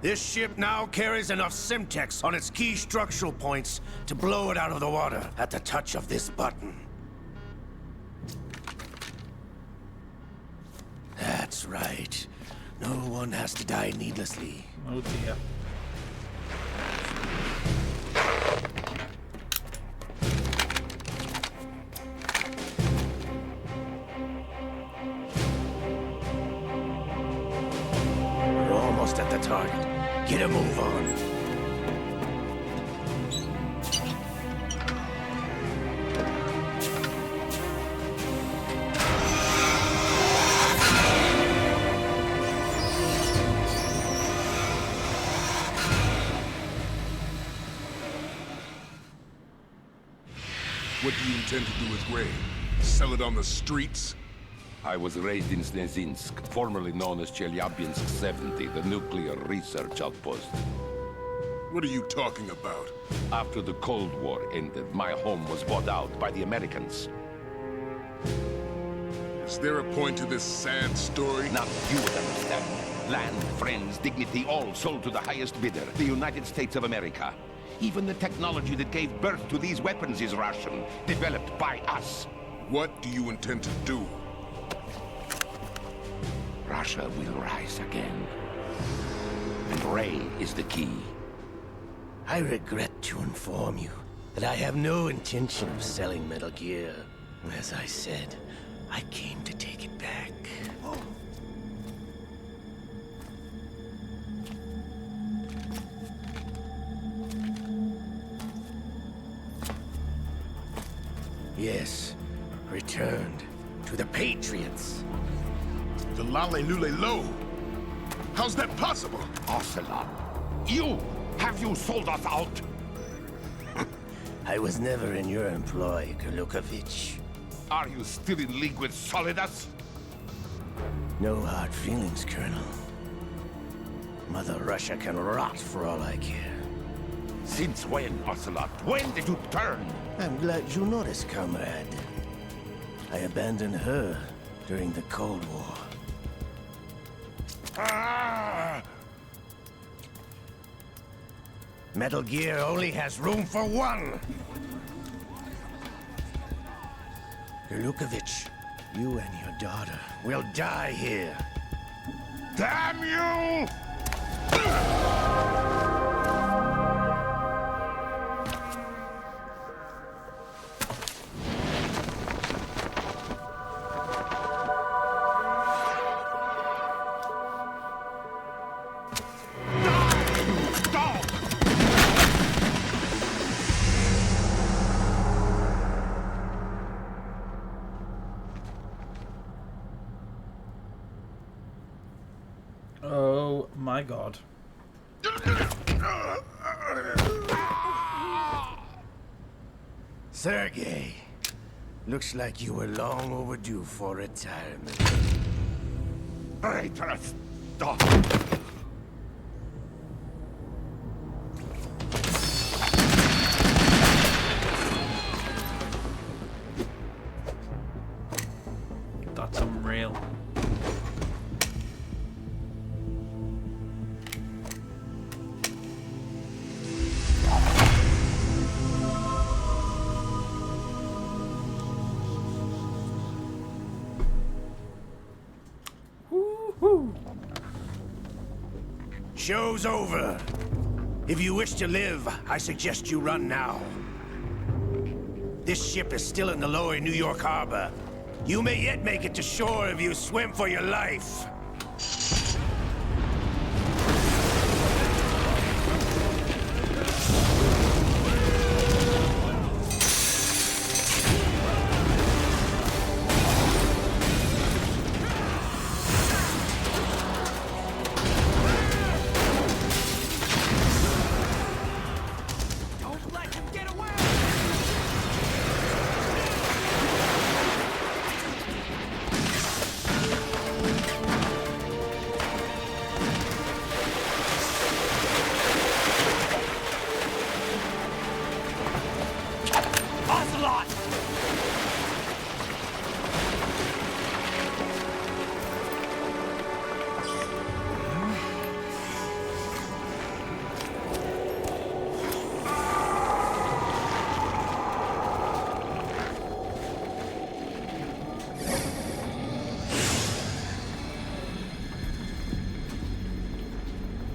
This ship now carries enough Simtex on its key structural points to blow it out of the water at the touch of this button. That's right. No one has to die needlessly. Oh dear. We're almost at the target. Get a move on. What do you intend to do with Gray? Sell it on the streets? I was raised in Snezinsk, formerly known as Chelyabinsk 70, the nuclear research outpost. What are you talking about? After the Cold War ended, my home was bought out by the Americans. Is there a point to this sad story? Now you would understand. Land, friends, dignity, all sold to the highest bidder, the United States of America. Even the technology that gave birth to these weapons is Russian, developed by us. What do you intend to do? Russia will rise again. And Ray is the key. I regret to inform you that I have no intention of selling Metal Gear. As I said, I came to take it back. Yes, returned to the Patriots. The Lale Lule Lo? How's that possible? Ocelot, have you sold us out? I was never in your employ, Gerlukovich. Are you still in league with Solidus? No hard feelings, Colonel. Mother Russia can rot for all I care. Since when, Ocelot? When did you turn? I'm glad you noticed, comrade. I abandoned her during the Cold War. Metal Gear only has room for one! Gerlukovich, you and your daughter will die here. Damn you! Oh my god. Sergei, looks like you were long overdue for retirement. Traitors! Stop! That's unreal. Woo-hoo. Show's over. If you wish to live, I suggest you run now. This ship is still in the lower New York harbor. You may yet make it to shore if you swim for your life.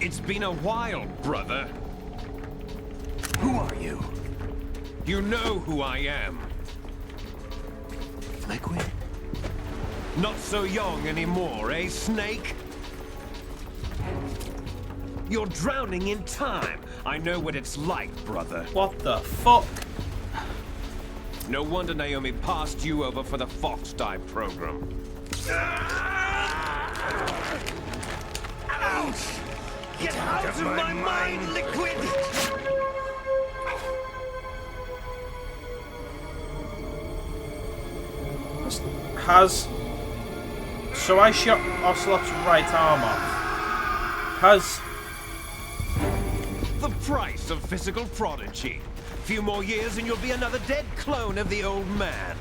It's been a while, brother. Who are you? You know who I am. Liquid? Not so young anymore, eh, Snake? You're drowning in time. I know what it's like, brother. What the fuck? No wonder Naomi passed you over for the Fox Die program. Ouch! Get out of my mind, Liquid! So I shot Ocelot's right arm off. Has... The price of physical prodigy. Few more years and you'll be another dead clone of the old man.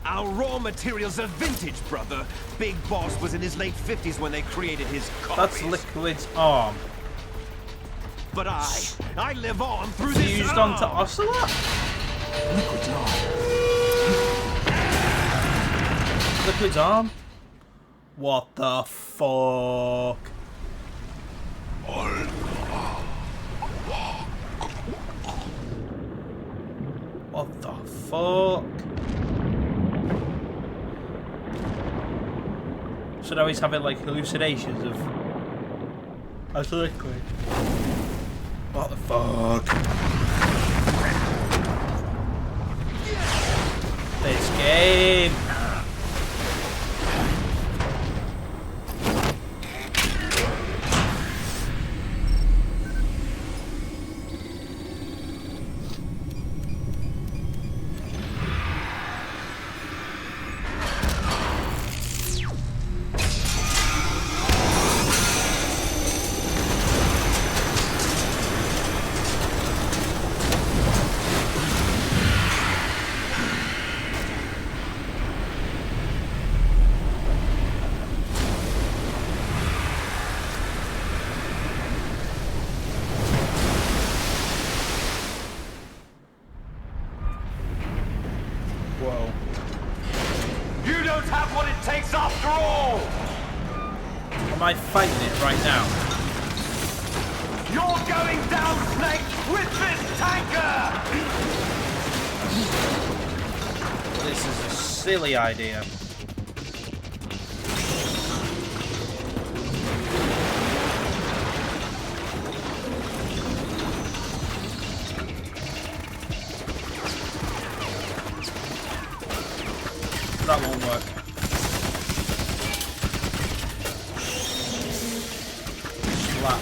Our raw materials are vintage, brother. Big Boss was in his late 50s when they created his copies. That's Liquid's arm. But I live on through Fused this onto arm. Ocelot? Liquid's arm. Liquid's arm? What the fuck? What the fuck? So now he's having like hallucinations of as Liquid. What the fuck? This game. Whoa. You don't have what it takes after all! Am I fighting it right now? You're going down, Snake, with this tanker! This is a silly idea. That won't work. Slap.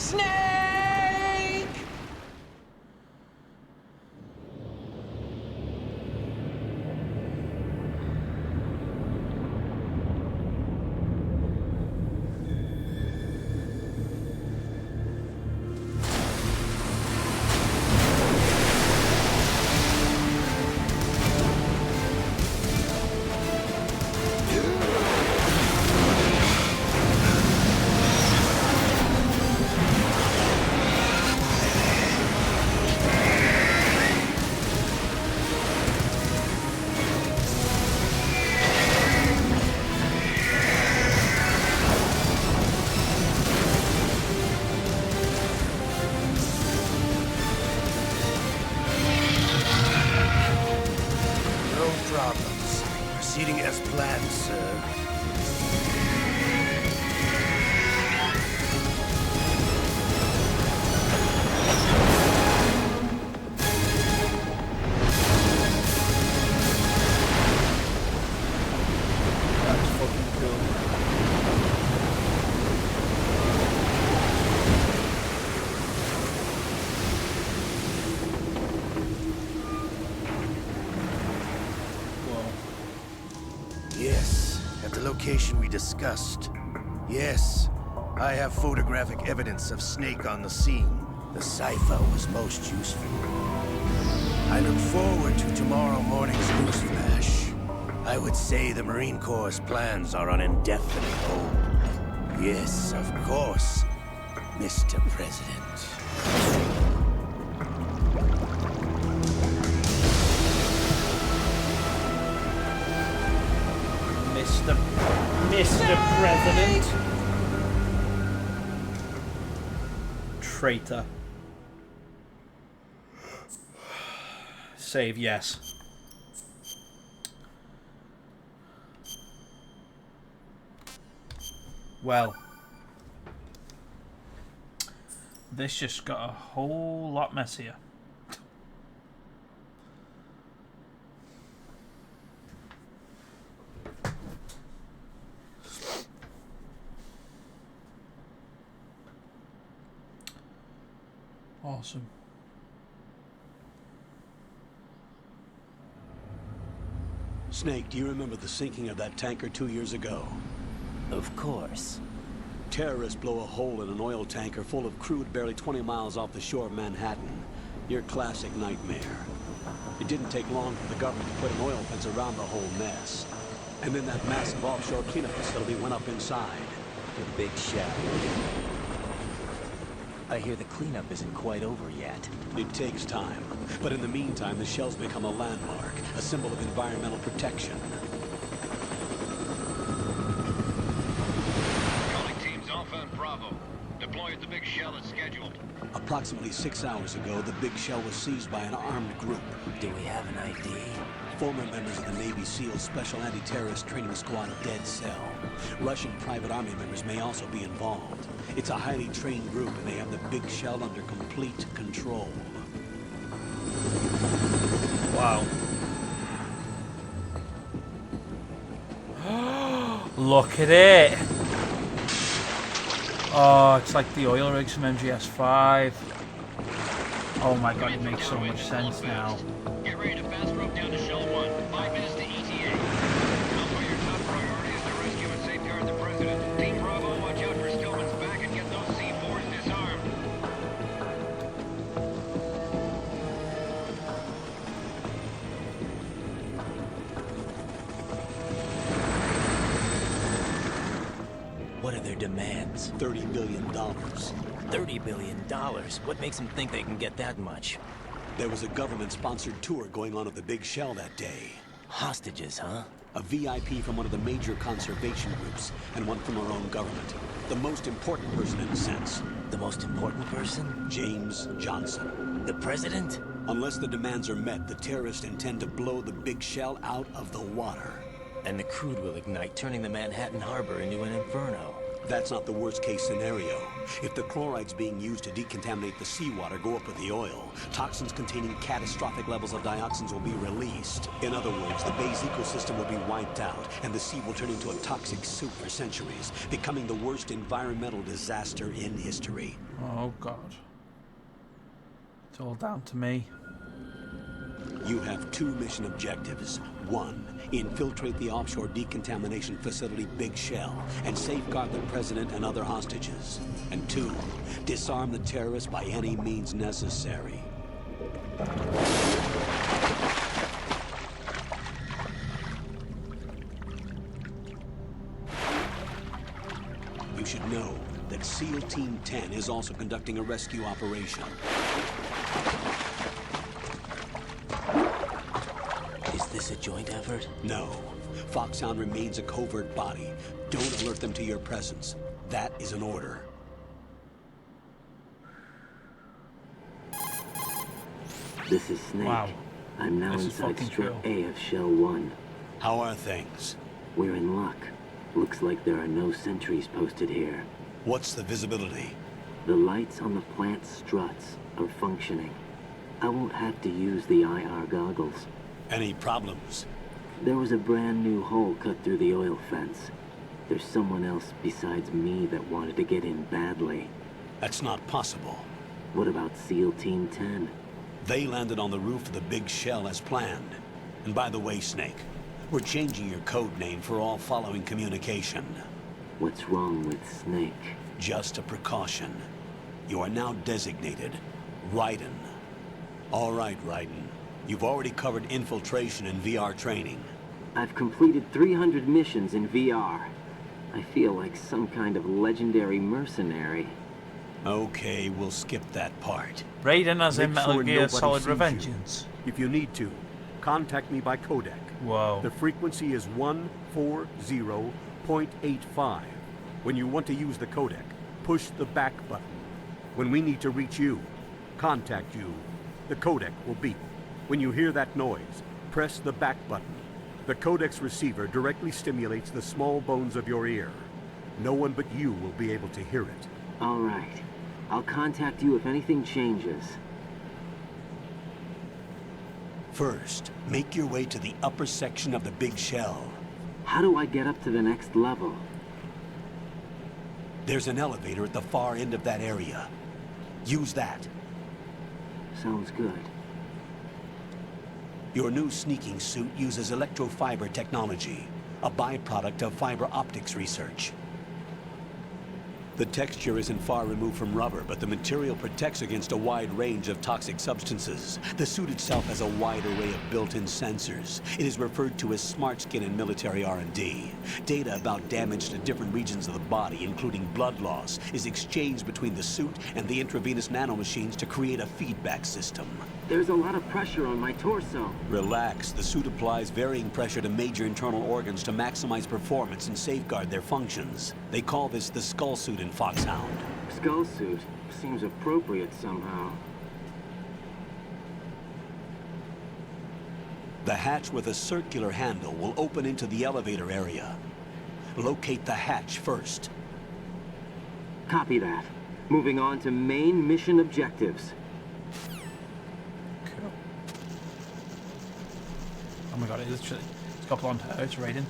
Snake! Proceeding as planned, sir. That's fucking cool. Yes, at the location we discussed. Yes, I have photographic evidence of Snake on the scene. The cipher was most useful. I look forward to tomorrow morning's news flash. I would say the Marine Corps' plans are on indefinite hold. Yes, of course, Mr. President. Mr. President. Traitor. Save yes. Well, this just got a whole lot messier. Awesome. Snake, do you remember the sinking of that tanker 2 years ago? Of course. Terrorists blow a hole in an oil tanker full of crude barely 20 miles off the shore of Manhattan. Your classic nightmare. It didn't take long for the government to put an oil fence around the whole mess. And then that massive offshore cleanup facility went up inside. The Big Shell. I hear the cleanup isn't quite over yet. It takes time. But in the meantime, the shell's become a landmark, a symbol of environmental protection. Calling teams Alpha and Bravo. Deploy at the Big Shell as scheduled. Approximately 6 hours ago, the Big Shell was seized by an armed group. Do we have an ID? Former members of the Navy SEAL Special Anti-Terrorist Training Squad Dead Cell. Russian private army members may also be involved. It's a highly trained group, and they have the Big Shell under complete control. Wow. Look at it. Oh, it's like the oil rigs from MGS5. Oh my god, it makes so much sense now. Get ready to fast rope down to Shell 1. 5 minutes to ETA. Alpha, your top priority is to rescue and safeguard the President. Team Bravo, watch out for Stillman's back and get those C4s disarmed. What are their demands? $30 billion. $30 billion? What makes them think they can get that much? There was a government-sponsored tour going on at the Big Shell that day. Hostages, huh? A VIP from one of the major conservation groups, and one from our own government. The most important person in a sense. The most important person? James Johnson. The President? Unless the demands are met, the terrorists intend to blow the Big Shell out of the water. And the crude will ignite, turning the Manhattan Harbor into an inferno. That's not the worst-case scenario. If the chlorides being used to decontaminate the seawater go up with the oil, toxins containing catastrophic levels of dioxins will be released. In other words, the bay's ecosystem will be wiped out, and the sea will turn into a toxic soup for centuries, becoming the worst environmental disaster in history. Oh, God. It's all down to me. You have 2 mission objectives. 1, infiltrate the offshore decontamination facility Big Shell and safeguard the president and other hostages. And 2, disarm the terrorists by any means necessary. You should know that SEAL Team 10 is also conducting a rescue operation. Is this a joint effort? No. Foxhound remains a covert body. Don't alert them to your presence. That is an order. This is Snake. Wow. I'm now This is inside fucking strut true. A of Shell 1. How are things? We're in luck. Looks like there are no sentries posted here. What's the visibility? The lights on the plant's struts are functioning. I won't have to use the IR goggles. Any problems? There was a brand new hole cut through the oil fence. There's someone else besides me that wanted to get in badly. That's not possible. What about SEAL Team 10? They landed on the roof of the Big Shell as planned. And by the way, Snake, we're changing your code name for all following communication. What's wrong with Snake? Just a precaution. You are now designated Raiden. All right, Raiden. You've already covered infiltration and VR training. I've completed 300 missions in VR. I feel like some kind of legendary mercenary. Okay, we'll skip that part. Raiden as in Make Metal sure Gear nobody Solid sees you. Revengeance. If you need to, contact me by codec. Whoa. The frequency is 140.85. When you want to use the codec, push the back button. When we need to reach you, contact you, the codec will beep. When you hear that noise, press the back button. The codec's receiver directly stimulates the small bones of your ear. No one but you will be able to hear it. All right. I'll contact you if anything changes. First, make your way to the upper section of the Big Shell. How do I get up to the next level? There's an elevator at the far end of that area. Use that. Sounds good. Your new sneaking suit uses electrofiber technology, a byproduct of fiber optics research. The texture isn't far removed from rubber, but the material protects against a wide range of toxic substances. The suit itself has a wide array of built-in sensors. It is referred to as smart skin in military R&D. Data about damage to different regions of the body, including blood loss, is exchanged between the suit and the intravenous nanomachines to create a feedback system. There's a lot of pressure on my torso. Relax. The suit applies varying pressure to major internal organs to maximize performance and safeguard their functions. They call this the skull suit in Foxhound. Skull suit seems appropriate somehow. The hatch with a circular handle will open into the elevator area. Locate the hatch first. Copy that. Moving on to main mission objectives. Cool. Oh my god, it's got blonde hair, it's Raiden.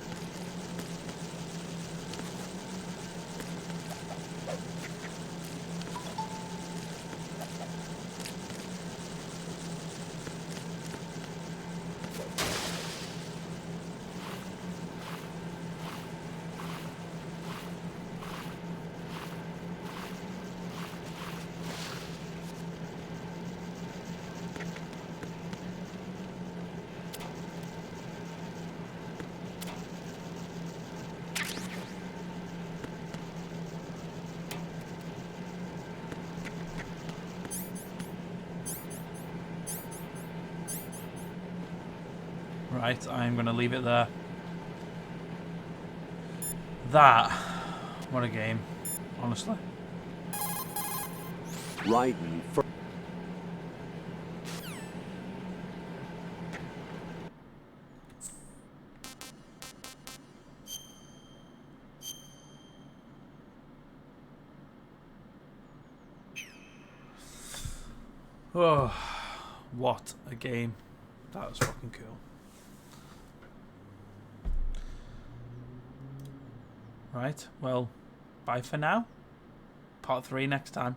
Right, I'm going to leave it there. That, what a game, honestly. Raiden first. Oh, what a game. That was fucking cool. Right, well, bye for now. Part 3 next time.